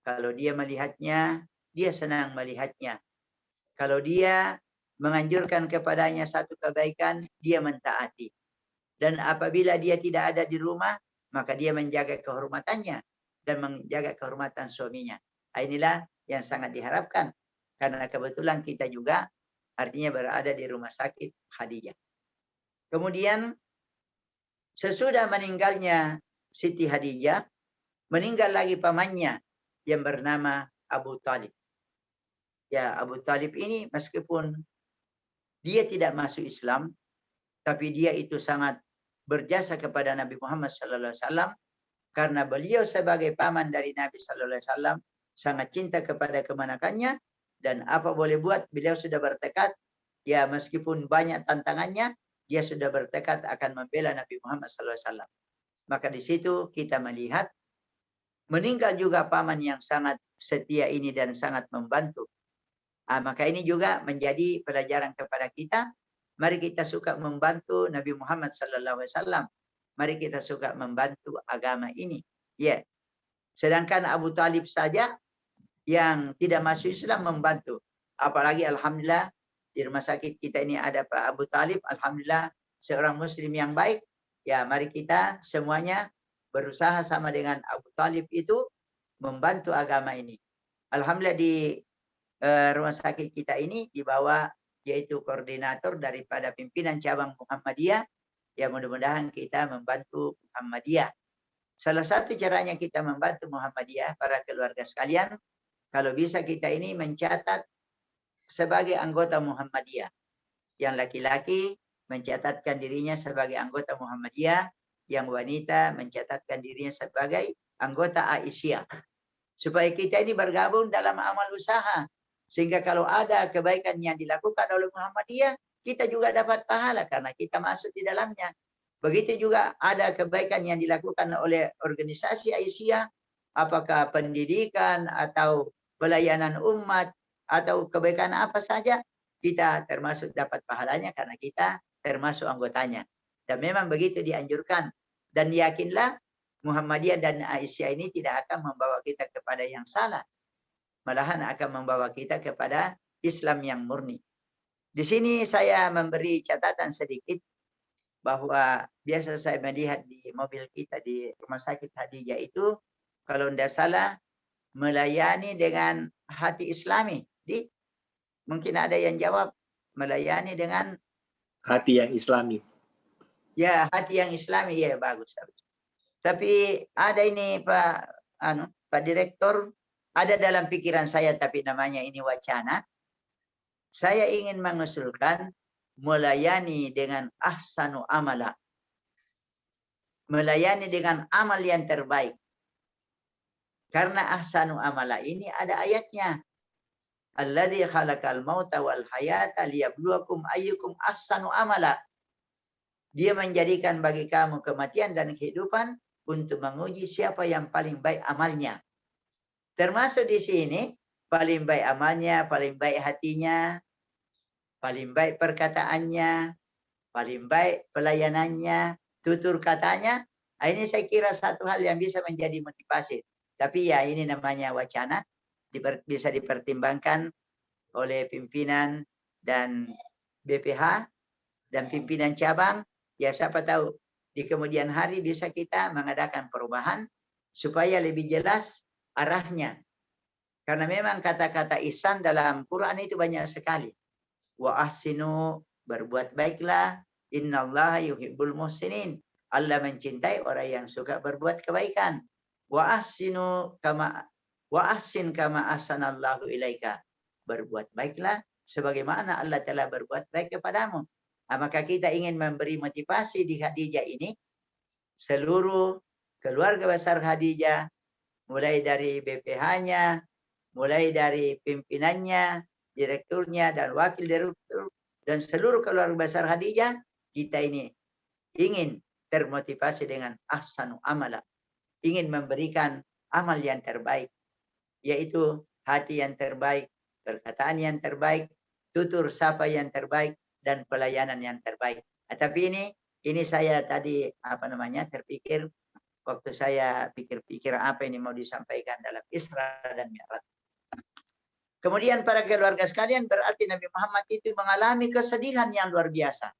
Kalau dia melihatnya, dia senang melihatnya. Kalau dia menganjurkan kepadanya satu kebaikan, dia mentaati. Dan apabila dia tidak ada di rumah, maka dia menjaga kehormatannya dan menjaga kehormatan suaminya. Inilah yang sangat diharapkan. Karena kebetulan kita juga artinya berada di rumah sakit Khadijah. Kemudian sesudah meninggalnya Siti Khadijah, meninggal lagi pamannya yang bernama Abu Talib. Ya, Abu Talib ini meskipun dia tidak masuk Islam, tapi dia itu sangat berjasa kepada Nabi Muhammad SAW karena beliau sebagai paman dari Nabi SAW sangat cinta kepada kemenakannya, dan apa boleh buat beliau sudah bertekad, ya meskipun banyak tantangannya, dia sudah bertekad akan membela Nabi Muhammad SAW. Maka di situ kita melihat meninggal juga paman yang sangat setia ini dan sangat membantu. Maka ini juga menjadi pelajaran kepada kita. Mari kita suka membantu Nabi Muhammad SAW. Mari kita suka membantu agama ini. Ya. Sedangkan Abu Talib saja yang tidak masuk Islam membantu. Apalagi alhamdulillah di rumah sakit kita ini ada Pak Abu Talib. Alhamdulillah seorang muslim yang baik. Ya, mari kita semuanya berusaha sama dengan Abu Talib itu membantu agama ini. Alhamdulillah di rumah sakit kita ini dibawa yaitu koordinator daripada pimpinan cabang Muhammadiyah. Ya, mudah-mudahan kita membantu Muhammadiyah. Salah satu caranya kita membantu Muhammadiyah, para keluarga sekalian, kalau bisa kita ini mencatat sebagai anggota Muhammadiyah. Yang laki-laki mencatatkan dirinya sebagai anggota Muhammadiyah, yang wanita mencatatkan dirinya sebagai anggota Aisyah. Supaya kita ini bergabung dalam amal usaha. Sehingga kalau ada kebaikan yang dilakukan oleh Muhammadiyah, kita juga dapat pahala karena kita masuk di dalamnya. Begitu juga ada kebaikan yang dilakukan oleh organisasi Aisyah, apakah pendidikan atau pelayanan umat atau kebaikan apa saja, kita termasuk dapat pahalanya karena kita termasuk anggotanya. Dan memang begitu dianjurkan. Dan yakinlah Muhammadiyah dan Aisyah ini tidak akan membawa kita kepada yang salah. Malahan akan membawa kita kepada Islam yang murni. Di sini saya memberi catatan sedikit bahwa biasa saya melihat di mobil kita di rumah sakit Khadijah itu, kalau tidak salah, melayani dengan hati Islami. Mungkin ada yang jawab, melayani dengan hati yang Islami. Ya, hati yang Islami, ya bagus. Tapi ada ini Pak Direktur, ada dalam pikiran saya, tapi namanya ini wacana. Saya ingin mengusulkan melayani dengan ahsanu amala. Melayani dengan amal yang terbaik. Karena ahsanu amala ini ada ayatnya. Alladzi khalaqal mauta wal hayata liyabluwakum ayyukum ahsanu amala. Dia menjadikan bagi kamu kematian dan kehidupan untuk menguji siapa yang paling baik amalnya. Termasuk di sini, paling baik amalnya, paling baik hatinya, paling baik perkataannya, paling baik pelayanannya, tutur katanya. Ini saya kira satu hal yang bisa menjadi motivasi. Tapi ya ini namanya wacana, bisa dipertimbangkan oleh pimpinan dan BPH dan pimpinan cabang. Ya siapa tahu di kemudian hari bisa kita mengadakan perubahan supaya lebih jelas arahnya. Karena memang kata-kata ihsan dalam Quran itu banyak sekali. Wa ahsinu, berbuat baiklah. Innallaha yuhibbul muhsinin. Allah mencintai orang yang suka berbuat kebaikan. Wa ahsinu kama ahsanallahu ilaika. Berbuat baiklah sebagaimana Allah telah berbuat baik kepadamu. Maka kita ingin memberi motivasi di Khadijah ini, seluruh keluarga besar Khadijah, mulai dari BPH-nya, mulai dari pimpinannya, direkturnya, dan wakil direktur, dan seluruh keluarga besar Khadijah, kita ini ingin termotivasi dengan ahsanu amala. Ingin memberikan amal yang terbaik, yaitu hati yang terbaik, perkataan yang terbaik, tutur sapa yang terbaik, dan pelayanan yang terbaik. Tapi ini saya tadi terpikir waktu saya pikir-pikir apa ini mau disampaikan dalam Isra dan Mi'raj. Kemudian para keluarga sekalian, berarti Nabi Muhammad itu mengalami kesedihan yang luar biasa.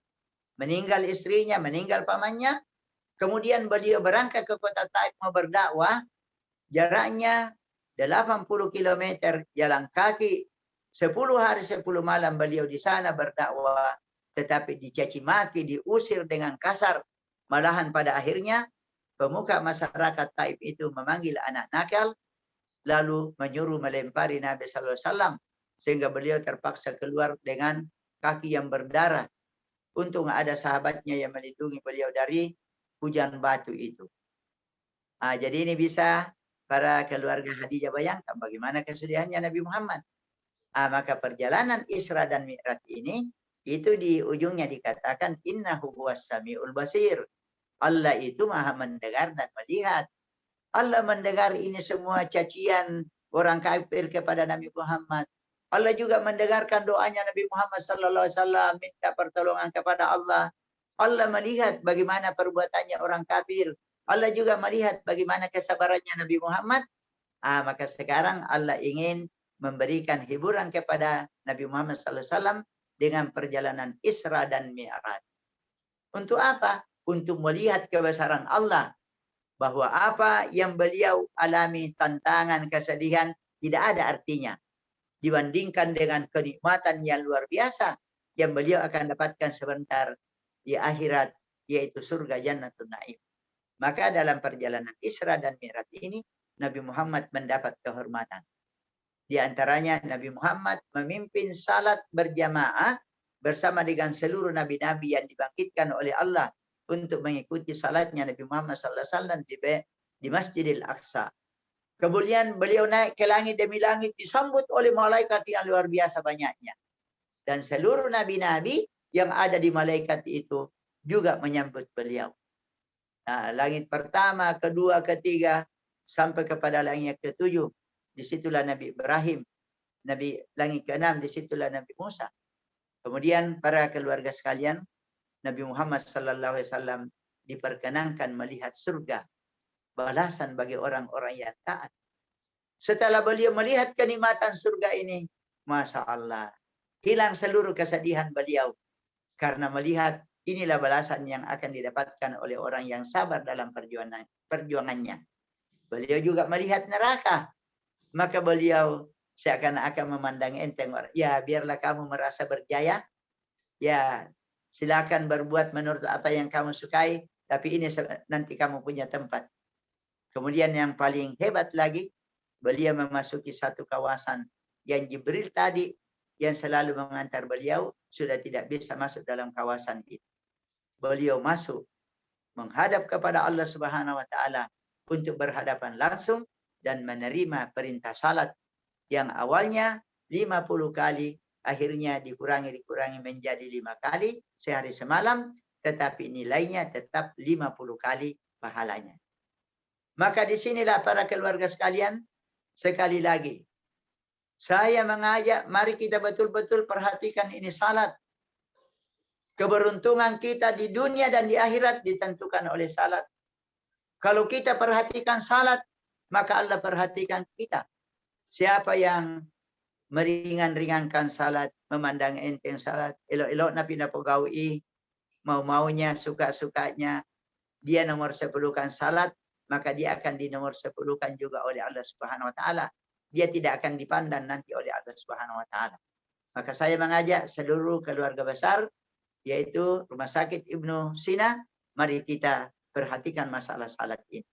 meninggal istrinya, meninggal pamannya. Kemudian beliau berangkat ke kota Taif mau berdakwah. Jaraknya 80 km jalan kaki. 10 hari 10 malam beliau di sana berdakwah. Tetapi dicaci maki, diusir dengan kasar. Malahan pada akhirnya pemuka masyarakat Taif itu memanggil anak nakal. Lalu menyuruh melempari Nabi Sallallahu Alaihi Wasallam. Sehingga beliau terpaksa keluar dengan kaki yang berdarah. Untung ada sahabatnya yang melindungi beliau dari hujan batu itu. Jadi ini bisa para keluarga Khadijah bayangkan bagaimana kesedihannya Nabi Muhammad. Maka perjalanan Isra dan Mi'raj ini, itu di ujungnya dikatakan, innahu huwas sami'ul basir. Allah itu maha mendengar dan melihat. Allah mendengar ini semua cacian orang kafir kepada Nabi Muhammad. Allah juga mendengarkan doanya Nabi Muhammad sallallahu alaihi wasallam minta pertolongan kepada Allah. Allah melihat bagaimana perbuatannya orang kafir. Allah juga melihat bagaimana kesabarannya Nabi Muhammad. Maka sekarang Allah ingin memberikan hiburan kepada Nabi Muhammad sallallahu alaihi wasallam dengan perjalanan Isra dan Mi'raj. Untuk apa? Untuk melihat kebesaran Allah. Bahwa apa yang beliau alami, tantangan, kesedihan, tidak ada artinya. Dibandingkan dengan kenikmatan yang luar biasa yang beliau akan dapatkan sebentar di akhirat, yaitu surga Jannatul Naim. Maka dalam perjalanan Isra dan Mi'raj ini, Nabi Muhammad mendapat kehormatan. Di antaranya Nabi Muhammad memimpin salat berjamaah bersama dengan seluruh nabi-nabi yang dibangkitkan oleh Allah untuk mengikuti salatnya Nabi Muhammad SAW di Masjidil Aqsa. Kemudian beliau naik ke langit demi langit disambut oleh malaikat yang luar biasa banyaknya. Dan seluruh nabi-nabi yang ada di malaikat itu juga menyambut beliau. Langit pertama, kedua, ketiga, sampai kepada langit ke-7. Disitulah Nabi Ibrahim. Langit ke-6, disitulah Nabi Musa. Kemudian para keluarga sekalian, Nabi Muhammad SAW diperkenankan melihat surga. Balasan bagi orang-orang yang taat. Setelah beliau melihat kenikmatan surga ini, Masya Allah, hilang seluruh kesedihan beliau. Karena melihat inilah balasan yang akan didapatkan oleh orang yang sabar dalam perjuangannya. Beliau juga melihat neraka. Maka beliau seakan-akan memandang enteng. Ya, biarlah kamu merasa berjaya. Ya, silakan berbuat menurut apa yang kamu sukai. Tapi ini nanti kamu punya tempat. Kemudian yang paling hebat lagi, beliau memasuki satu kawasan yang Jibril tadi yang selalu mengantar beliau sudah tidak bisa masuk dalam kawasan itu. Beliau masuk menghadap kepada Allah Subhanahu wa taala untuk berhadapan langsung dan menerima perintah salat yang awalnya 50 kali akhirnya dikurangi menjadi 5 kali sehari semalam, tetapi nilainya tetap 50 kali pahalanya. Maka disinilah para keluarga sekalian, sekali lagi, saya mengajak, mari kita betul-betul perhatikan ini salat. Keberuntungan kita di dunia dan di akhirat ditentukan oleh salat. Kalau kita perhatikan salat, maka Allah perhatikan kita. Siapa yang meringan-ringankan salat, memandang enteng salat, elok-elok napi napogawi, mau-maunya, suka-sukanya, dia nomor 10-kan salat, maka dia akan di nomor 10-kan juga oleh Allah Subhanahu wa taala. Dia tidak akan dipandang nanti oleh Allah Subhanahu wa taala. Maka saya mengajak seluruh keluarga besar, yaitu Rumah Sakit Ibnu Sina, mari kita perhatikan masalah salat ini.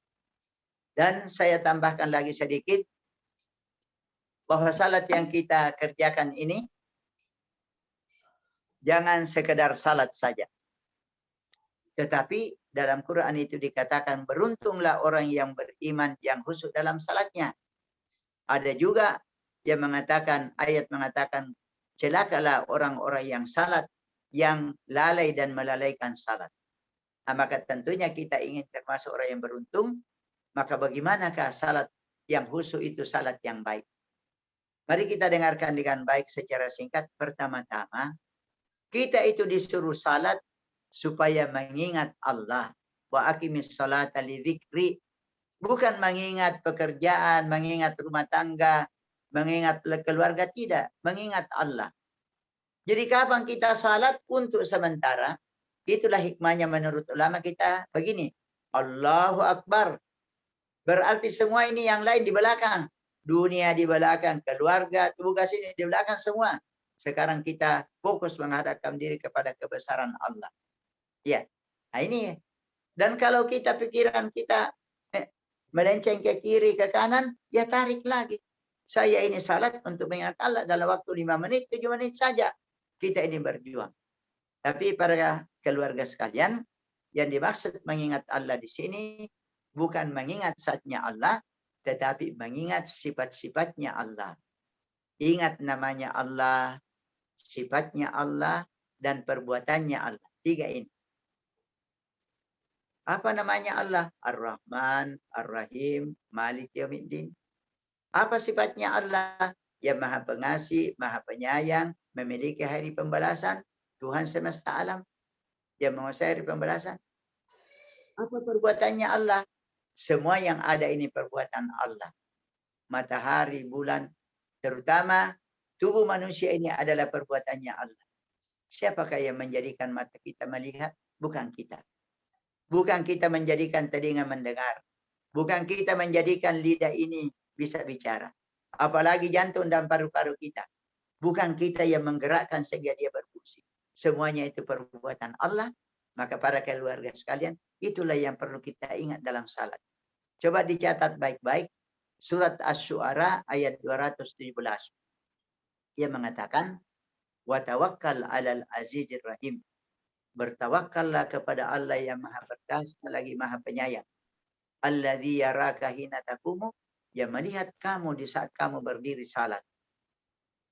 Dan saya tambahkan lagi sedikit, bahwa salat yang kita kerjakan ini, jangan sekedar salat saja. Tetapi dalam Quran itu dikatakan beruntunglah orang yang beriman yang khusyuk dalam salatnya. Ada juga yang mengatakan, ayat mengatakan, celakalah orang-orang yang salat, yang lalai dan melalaikan salat. Maka tentunya kita ingin termasuk orang yang beruntung, maka bagaimanakah salat yang khusyuk itu salat yang baik? Mari kita dengarkan dengan baik secara singkat. Pertama-tama, kita itu disuruh salat supaya mengingat Allah. Wa aqimis salata lidzikri. Bukan mengingat pekerjaan, mengingat rumah tangga, mengingat keluarga, tidak. Mengingat Allah. Jadi kapan kita salat? Untuk sementara Itulah hikmahnya menurut ulama kita begini. Allahu Akbar. Berarti semua ini yang lain di belakang. Dunia di belakang, keluarga, tugas ini di belakang semua. Sekarang kita fokus menghadapkan diri kepada kebesaran Allah. Ya. Nah ini. Dan kalau kita pikiran kita melenceng ke kiri, ke kanan, ya tarik lagi. Saya ini salat untuk mengingat Allah dalam waktu 5 menit, 7 menit saja. Kita ini berjuang. Tapi para keluarga sekalian, yang dimaksud mengingat Allah di sini bukan mengingat zatnya Allah, tetapi mengingat sifat-sifatnya Allah. Ingat namanya Allah, sifatnya Allah, dan perbuatannya Allah. 3 ini. Apa namanya Allah? Ar-Rahman, Ar-Rahim, Malik Yaumiddin. Apa sifatnya Allah? Yang Maha Pengasih, Maha Penyayang, memiliki hari pembalasan, Tuhan semesta alam, yang menguasai hari pembalasan. Apa perbuatannya Allah? Semua yang ada ini perbuatan Allah. Matahari, bulan, terutama tubuh manusia ini adalah perbuatannya Allah. Siapakah yang menjadikan mata kita melihat? Bukan kita. Bukan kita menjadikan telinga mendengar. Bukan kita menjadikan lidah ini bisa bicara. Apalagi jantung dan paru-paru kita. Bukan kita yang menggerakkan sehingga dia berfungsi. Semuanya itu perbuatan Allah. Maka para keluarga sekalian, itulah yang perlu kita ingat dalam salat. Coba dicatat baik-baik. Surat Asy-Syu'ara ayat 217. Ia mengatakan, wa tawakkal 'alal azizir rahim. Bertawakkallah kepada Allah yang Maha Perkasa lagi Maha Penyayang. Alladzi yaraka hina taqumu, yang melihat kamu di saat kamu berdiri salat.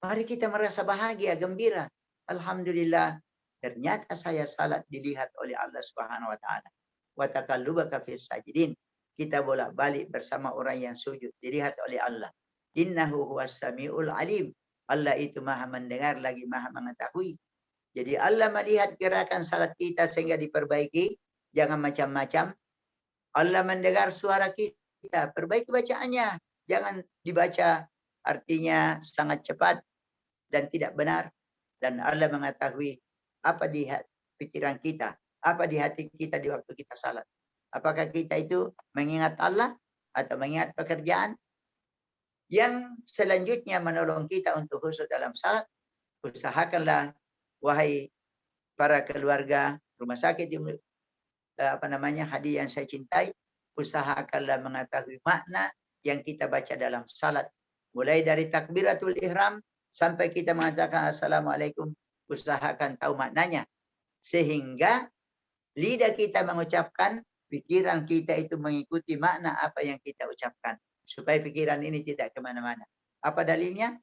Mari kita merasa bahagia, gembira. Alhamdulillah, ternyata saya salat dilihat oleh Allah Subhanahu wa taala. Wa taqallubaka fis sajidin. Kita bolak-balik bersama orang yang sujud dilihat oleh Allah. Innahu huwas samiul alim. Allah itu Maha mendengar lagi Maha mengetahui. Jadi Allah melihat gerakan salat kita sehingga diperbaiki. Jangan macam-macam. Allah mendengar suara kita. Perbaiki bacaannya. Jangan dibaca artinya sangat cepat dan tidak benar. Dan Allah mengetahui apa di pikiran kita. Apa di hati kita di waktu kita salat. Apakah kita itu mengingat Allah atau mengingat pekerjaan? Yang selanjutnya menolong kita untuk khusyuk dalam salat. Usahakanlah, wahai para keluarga rumah sakit hadiah yang saya cintai, usahakanlah mengetahui makna yang kita baca dalam salat. Mulai dari takbiratul ihram sampai kita mengatakan assalamualaikum, usahakan tahu maknanya. Sehingga lidah kita mengucapkan, pikiran kita itu mengikuti makna apa yang kita ucapkan. Supaya pikiran ini tidak kemana-mana. Apa dalilnya?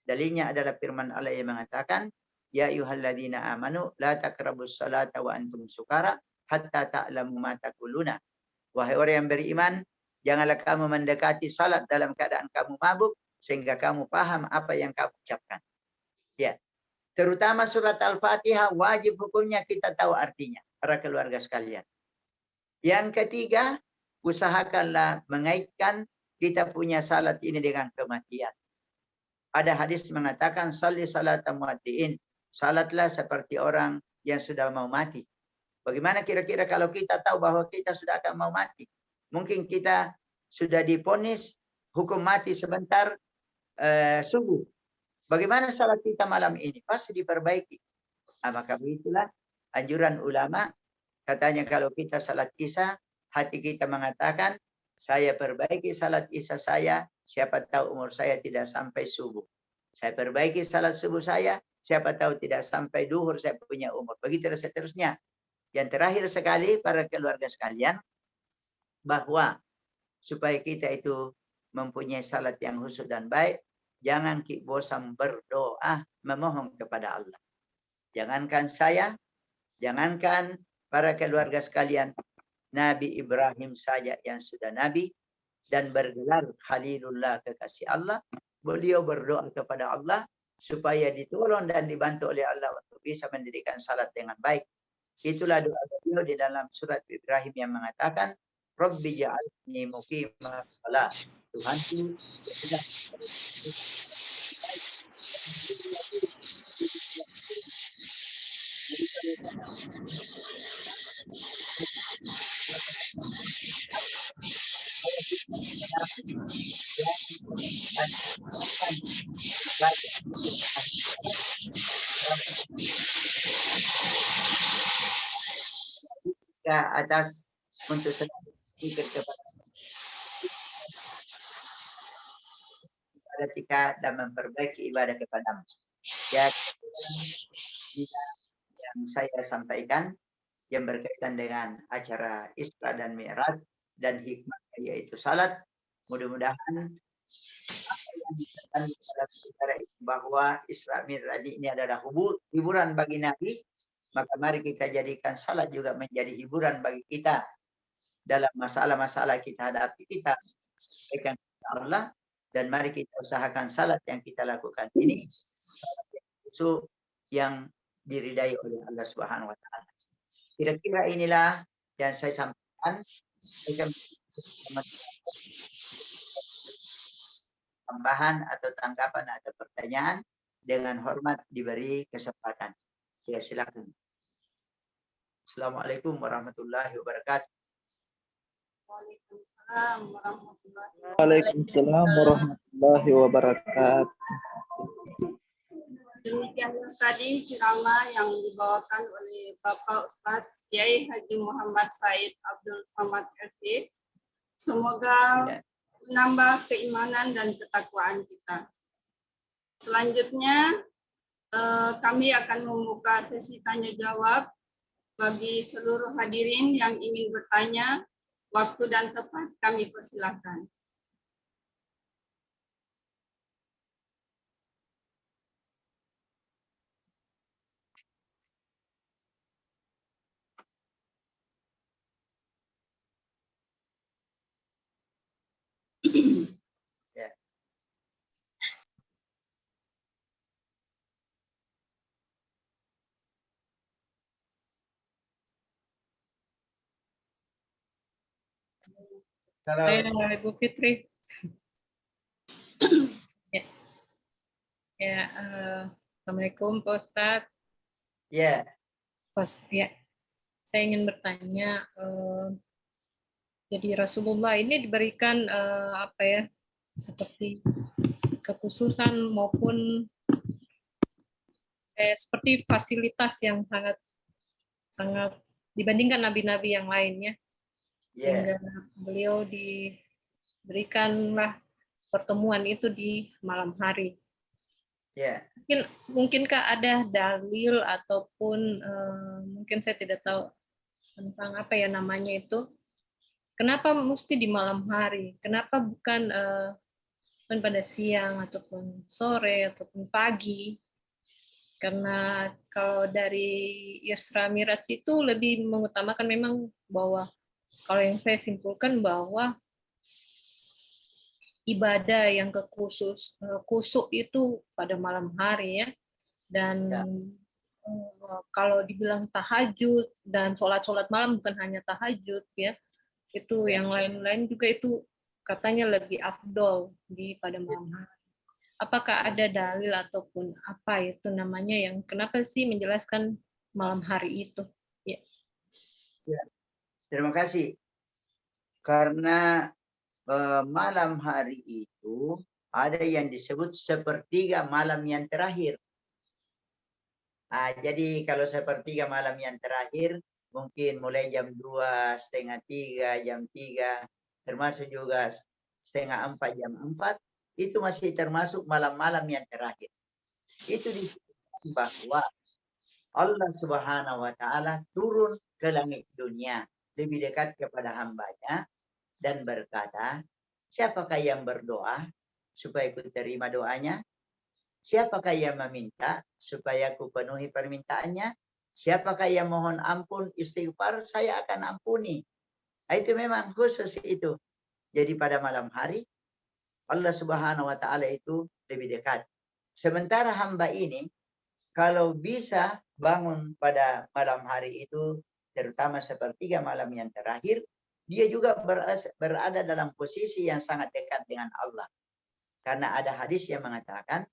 Dalilnya adalah firman Allah yang mengatakan, ya ayyuhalladzina amanu la taqrabus salata wa antum sukara hatta ta'lamu ma taquluna. Wahai orang yang beriman, janganlah kamu mendekati salat dalam keadaan kamu mabuk sehingga kamu paham apa yang kamu ucapkan. Ya. Terutama surat Al-Fatihah wajib hukumnya kita tahu artinya, para keluarga sekalian. Yang ketiga, usahakanlah mengaitkan kita punya salat ini dengan kematian. Ada hadis mengatakan salli salata muaddiin. Salatlah seperti orang yang sudah mau mati. Bagaimana kira-kira kalau kita tahu bahwa kita sudah akan mau mati? Mungkin kita sudah divonis hukum mati sebentar subuh. Bagaimana salat kita malam ini? Pasti diperbaiki. Nah, maka begitulah anjuran ulama. Katanya kalau kita salat isya, hati kita mengatakan, saya perbaiki salat isya saya, siapa tahu umur saya tidak sampai subuh. Saya perbaiki salat subuh saya, siapa tahu tidak sampai duhur saya punya umur. Begitu seterusnya. Yang terakhir sekali, para keluarga sekalian, bahwa supaya kita itu mempunyai salat yang khusyuk dan baik, jangan bosan berdoa memohon kepada Allah. Jangankan saya, jangankan para keluarga sekalian, Nabi Ibrahim saja yang sudah Nabi dan bergelar Khalilullah kekasih Allah, beliau berdoa kepada Allah supaya ditolong dan dibantu oleh Allah untuk bisa mendirikan salat dengan baik. Itulah doa beliau di dalam surat Ibrahim yang mengatakan, Rabbi ja'alni muqimas shalah. Tuhanku, ke atas untuk selalu zikir kepada ketika dan memperbaiki ibadah kepadamu. Ya, yang saya sampaikan yang berkaitan dengan acara Isra dan Mi'raj dan hikmahnya yaitu salat. Mudah-mudahan apa yang dikatakan dalam sejarah itu bahwa Isra Mi'raj ini adalah hiburan bagi Nabi, maka mari kita jadikan salat juga menjadi hiburan bagi kita dalam masalah-masalah kita hadapi. Kita sampaikan kepada Allah dan mari kita usahakan salat yang kita lakukan ini salat yang diridai oleh Allah Subhanahu wa taala. Kira-kira inilah yang saya sampaikan. Tambahan atau tanggapan atau pertanyaan, dengan hormat diberi kesempatan. Ya, silakan. Assalamualaikum warahmatullahi wabarakatuh. Waalaikumsalam warahmatullahi wabarakatuh. Demikianlah tadi ceramah yang dibawakan oleh Bapak Ustadz Kiai Haji Muhammad Said Abdul Samad SC. Semoga menambah keimanan dan ketakwaan kita. Selanjutnya kami akan membuka sesi tanya jawab bagi seluruh hadirin yang ingin bertanya. Waktu dan tempat kami persilakan. Saya Ibu Fitri. Ya, Assalamualaikum Pak Ustadz. Ya. Ya, saya ingin bertanya. Jadi Rasulullah ini diberikan apa ya, seperti kekhususan maupun seperti fasilitas yang sangat dibandingkan nabi-nabi yang lainnya. Sehingga beliau diberikanlah pertemuan itu di malam hari. Mungkinkah ada dalil ataupun mungkin saya tidak tahu tentang apa ya namanya itu, kenapa mesti di malam hari? Kenapa bukan pada siang ataupun sore ataupun pagi? Karena kalau dari Isra Mi'raj itu lebih mengutamakan memang bahwa kalau yang saya simpulkan bahwa ibadah yang kusuk itu pada malam hari ya, dan kalau dibilang tahajud dan sholat malam bukan hanya tahajud ya, itu yang lain-lain juga itu katanya lebih afdol pada malam hari. Apakah ada dalil ataupun apa itu namanya yang kenapa sih menjelaskan malam hari itu? Ya. Terima kasih. Karena malam hari itu ada yang disebut sepertiga malam yang terakhir. Jadi kalau sepertiga malam yang terakhir mungkin mulai jam 2, setengah 3, jam 3, termasuk juga setengah 4, jam 4, itu masih termasuk malam-malam yang terakhir. Itu disebut bahwa Allah Subhanahu wa taala turun ke langit dunia, lebih dekat kepada hambanya dan berkata, siapakah yang berdoa supaya ku terima doanya? Siapakah yang meminta supaya ku penuhi permintaannya? Siapakah yang mohon ampun istighfar, saya akan ampuni. Itu memang khusus itu. Jadi pada malam hari Allah Subhanahu wa taala itu lebih dekat. Sementara hamba ini kalau bisa bangun pada malam hari itu, terutama sepertiga malam yang terakhir, dia juga berada dalam posisi yang sangat dekat dengan Allah. Karena ada hadis yang mengatakan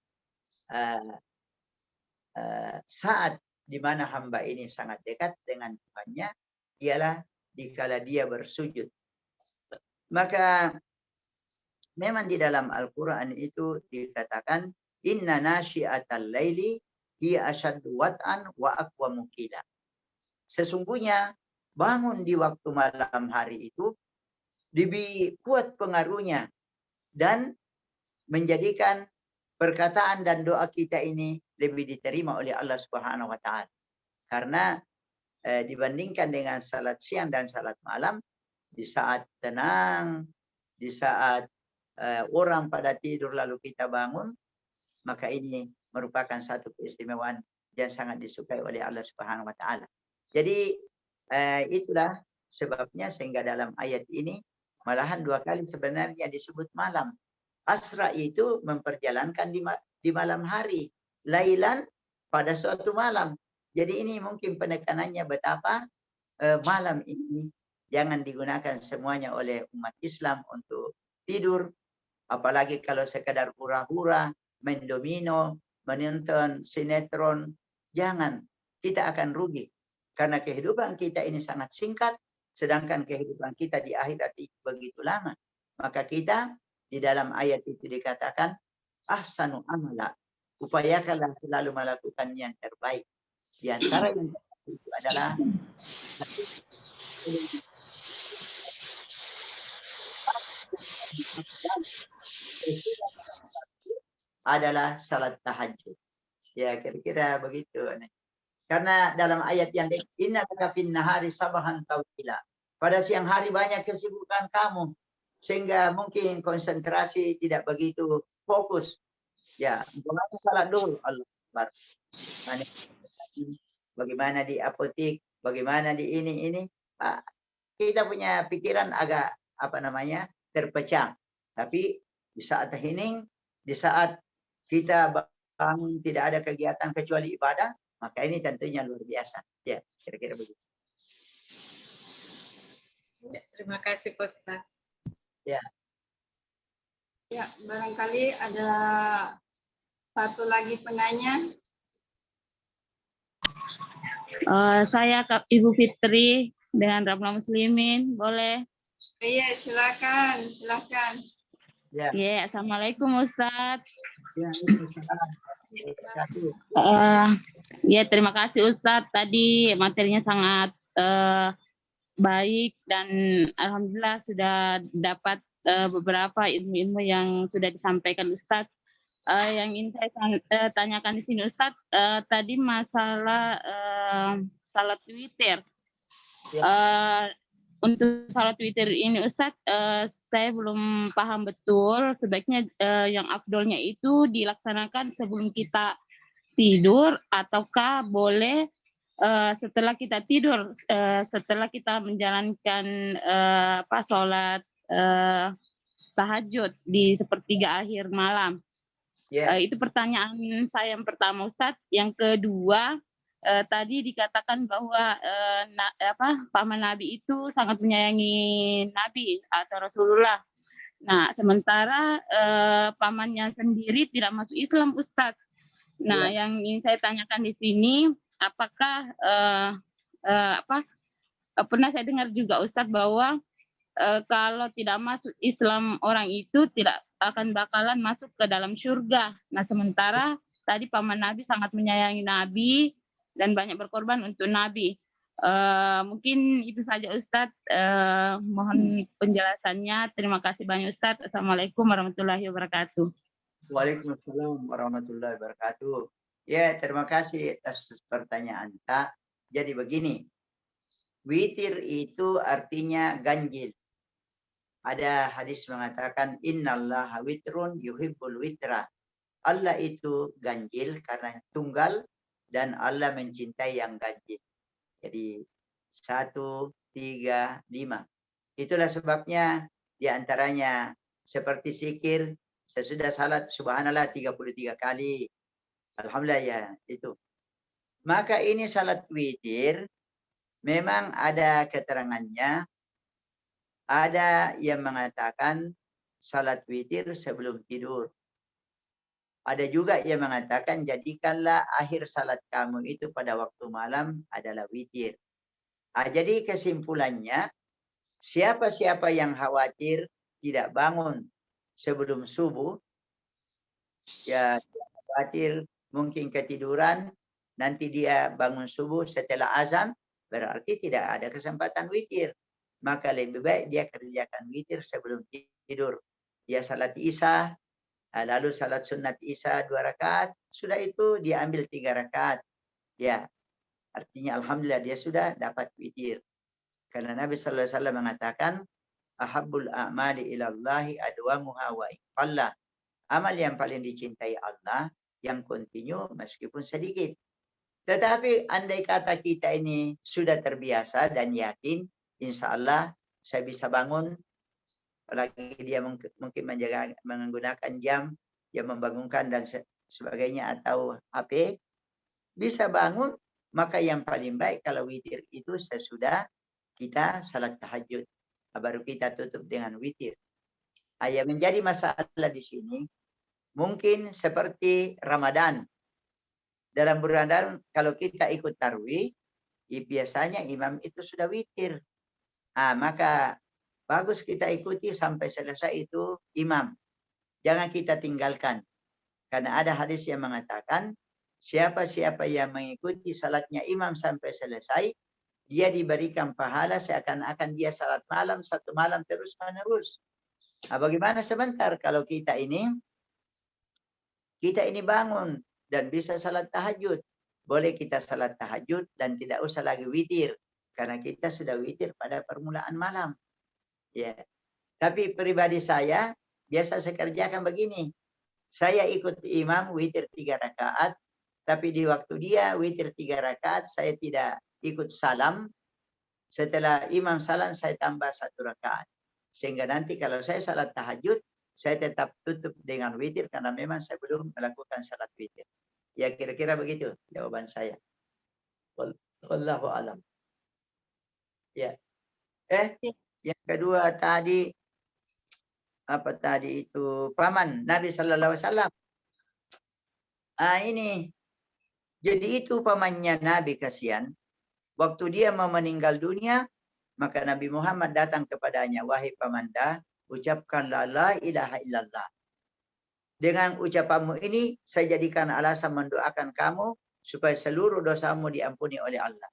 saat di mana hamba ini sangat dekat dengan Tuhannya ialah dikala dia bersujud. Maka memang di dalam Al-Quran itu dikatakan inna nasyi'atal laili hiya asyaddu wat'an wa aqwamu qila. Sesungguhnya bangun di waktu malam hari itu lebih kuat pengaruhnya dan menjadikan perkataan dan doa kita ini lebih diterima oleh Allah Subhanahu wa taala. Karena dibandingkan dengan salat siang dan salat malam, di saat tenang, di saat orang pada tidur lalu kita bangun, maka ini merupakan satu keistimewaan yang sangat disukai oleh Allah Subhanahu wa taala. Jadi itulah sebabnya sehingga dalam ayat ini malahan 2 kali sebenarnya disebut malam. Asra itu memperjalankan di malam hari, lailan pada suatu malam. Jadi ini mungkin penekanannya betapa malam ini jangan digunakan semuanya oleh umat Islam untuk tidur, apalagi kalau sekedar hura-hura, main domino, menonton sinetron. Jangan, kita akan rugi. Karena kehidupan kita ini sangat singkat, sedangkan kehidupan kita di akhirat itu begitu lama. Maka kita di dalam ayat itu dikatakan, ahsanu amala, upayakanlah selalu melakukan yang terbaik. Di antara yang terbaik itu adalah salat tahajud. Ya, kira-kira begitu. Karena dalam ayat yang inna laka fin nahari sabahan tawila. Pada siang hari banyak kesibukan kamu sehingga mungkin konsentrasi tidak begitu fokus. Ya, bagaimana salat dulu Allah Akbar. Bagaimana di apotik, bagaimana di ini. Kita punya pikiran agak terpecah. Tapi di saat hening, di saat kita bangun tidak ada kegiatan kecuali ibadah, maka ini tentunya luar biasa. Ya, kira-kira begitu. Ya, terima kasih Pak Ustaz. Ya. Ya, barangkali ada satu lagi penanya. Saya Ibu Fitri dengan Ramla Muslimin, boleh? Iya, silakan. Ya. Ya, Assalamualaikum Ustadz. Ya, Ya, terima kasih Ustadz. Tadi materinya sangat baik dan alhamdulillah sudah dapat beberapa ilmu-ilmu yang sudah disampaikan Ustadz. Yang ingin saya tanyakan di sini Ustadz, tadi masalah salat witir. Untuk salat witir ini Ustadz, saya belum paham betul. Sebaiknya yang afdolnya itu dilaksanakan sebelum kita tidur ataukah boleh setelah kita tidur, setelah kita menjalankan sholat tahajud di sepertiga akhir malam. Yeah. Itu pertanyaan saya yang pertama Ustadz. Yang kedua, tadi dikatakan bahwa paman Nabi itu sangat menyayangi Nabi atau Rasulullah. Nah, sementara pamannya sendiri tidak masuk Islam, Ustadz. Nah, yang ingin saya tanyakan di sini, apakah pernah saya dengar juga Ustadz bahwa kalau tidak masuk Islam orang itu tidak akan bakalan masuk ke dalam surga. Nah, sementara tadi paman Nabi sangat menyayangi Nabi dan banyak berkorban untuk Nabi. Mungkin itu saja Ustadz. Mohon penjelasannya. Terima kasih banyak Ustadz. Assalamualaikum warahmatullahi wabarakatuh. Waalaikumsalam warahmatullahi wabarakatuh. Ya, terima kasih atas pertanyaan Kak. Jadi begini, witir itu artinya ganjil. Ada hadis mengatakan innallaha witrun yuhibbul witra. Allah itu ganjil karena tunggal dan Allah mencintai yang ganjil. Jadi 1, 3, 5. Itulah sebabnya diantaranya seperti zikir sesudah salat subhanallah 33 kali. Alhamdulillah ya itu. Maka ini salat witir memang ada keterangannya. Ada yang mengatakan salat witir sebelum tidur. Ada juga yang mengatakan jadikanlah akhir salat kamu itu pada waktu malam adalah witir. Jadi kesimpulannya, siapa-siapa yang khawatir tidak bangun sebelum subuh, ya khawatir mungkin ketiduran, nanti dia bangun subuh setelah azan, berarti tidak ada kesempatan witir. Maka lebih baik dia kerjakan witir sebelum tidur. Dia salat isya, lalu salat sunat isya 2 rakaat, sudah itu dia ambil 3 rakaat. Ya, artinya alhamdulillah dia sudah dapat witir. Karena Nabi sallallahu alaihi wasallam mengatakan, ahabbul a'mali ilallahi adwamuha wa iqalla. Amal yang paling dicintai Allah yang kontinu meskipun sedikit. Tetapi andai kata kita ini sudah terbiasa dan yakin, insya Allah saya bisa bangun, apalagi dia mungkin menggunakan jam yang membangunkan dan sebagainya atau HP, bisa bangun, maka yang paling baik kalau witir itu sesudah kita salat tahajud, baru kita tutup dengan witir. Yang menjadi masalah di sini, mungkin seperti Ramadan. Dalam bulan Ramadan, kalau kita ikut tarwih, biasanya imam itu sudah witir. Maka bagus kita ikuti sampai selesai itu imam. Jangan kita tinggalkan. Karena ada hadis yang mengatakan, siapa-siapa yang mengikuti salatnya imam sampai selesai, dia diberikan pahala seakan-akan dia salat malam, 1 malam terus-menerus. Bagaimana sebentar kalau kita ini bangun dan bisa salat tahajud. Boleh kita salat tahajud dan tidak usah lagi witir. Karena kita sudah witir pada permulaan malam. Ya. Tapi pribadi saya, biasa saya kerjakan begini. Saya ikut imam witir 3 rakaat. Tapi di waktu dia witir 3 rakaat, saya tidak ikut salam. Setelah imam salam, saya tambah 1 rakaat. Sehingga nanti kalau saya salat tahajud, saya tetap tutup dengan witir karena memang saya belum melakukan salat witir. Ya kira-kira begitu jawaban saya. Wallahu a'lam. Ya. Yang kedua tadi apa tadi itu paman Nabi sallallahu alaihi wasallam. Ini jadi itu pamannya Nabi kasihan. Waktu dia mau meninggal dunia, maka Nabi Muhammad datang kepadanya, wahai pamanda, ucapkanlah la ilaha illallah. Dengan ucapanmu ini, saya jadikan alasan mendoakan kamu supaya seluruh dosamu diampuni oleh Allah.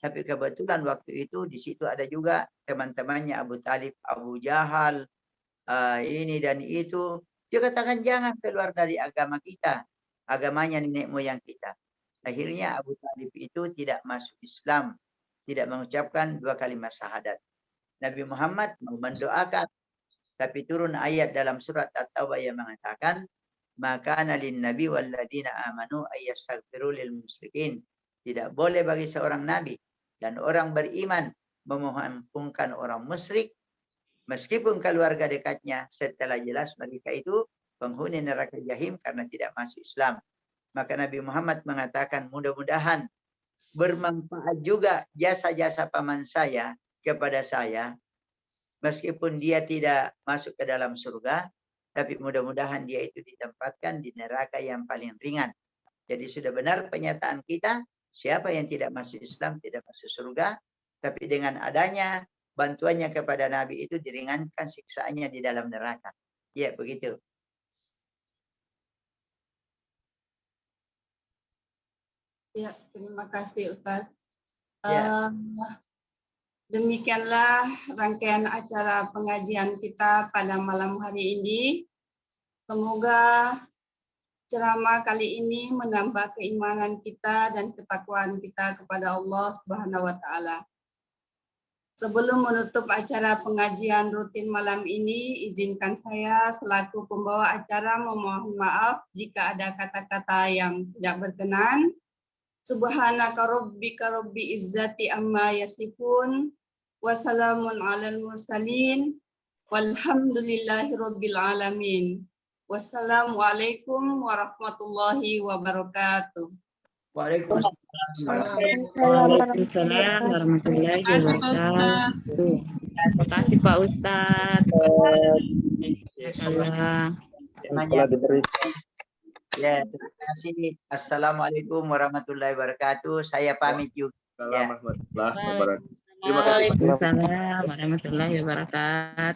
Tapi kebetulan waktu itu di situ ada juga teman-temannya Abu Talib, Abu Jahal, ini dan itu. Dia katakan jangan keluar dari agama kita, agamanya nenek moyang kita. Akhirnya Abu Talib itu tidak masuk Islam, tidak mengucapkan 2 kalimat syahadat. Nabi Muhammad mendoakan. Tapi turun ayat dalam surat At-Taubah yang mengatakan, maka nalin nabi walladzina amanu ayyastaghfiru lil musyrikin. Tidak boleh bagi seorang nabi dan orang beriman memohon orang musyrik meskipun keluarga dekatnya setelah jelas mereka itu penghuni neraka jahim karena tidak masuk Islam. Maka Nabi Muhammad mengatakan mudah-mudahan bermanfaat juga jasa-jasa paman saya kepada saya. Meskipun dia tidak masuk ke dalam surga, tapi mudah-mudahan dia itu ditempatkan di neraka yang paling ringan. Jadi sudah benar pernyataan kita, siapa yang tidak masuk Islam tidak masuk surga, tapi dengan adanya bantuannya kepada Nabi itu diringankan siksaannya di dalam neraka. Ya, begitu. Ya, terima kasih Ustaz. Ya. Demikianlah rangkaian acara pengajian kita pada malam hari ini. Semoga ceramah kali ini menambah keimanan kita dan ketakwaan kita kepada Allah Subhanahu wa taala. Sebelum menutup acara pengajian rutin malam ini, izinkan saya selaku pembawa acara memohon maaf jika ada kata-kata yang tidak berkenan. Subhanaka rabbika rabbi izzati amma yasifun. Wassalamun alal mursalin. Walhamdulillahi rabbil alamin. Wassalamualaikum warahmatullahi wabarakatuh. Waalaikumsalam. Waalaikumsalam warahmatullahi wabarakatuh. Terima kasih Pak Ustadz. Ya, terima kasih. Assalamualaikum warahmatullahi wabarakatuh. Saya pamit juga. Assalamualaikum warahmatullahi wabarakatuh. Terima kasih. Waalaikumsalam warahmatullahi wabarakatuh.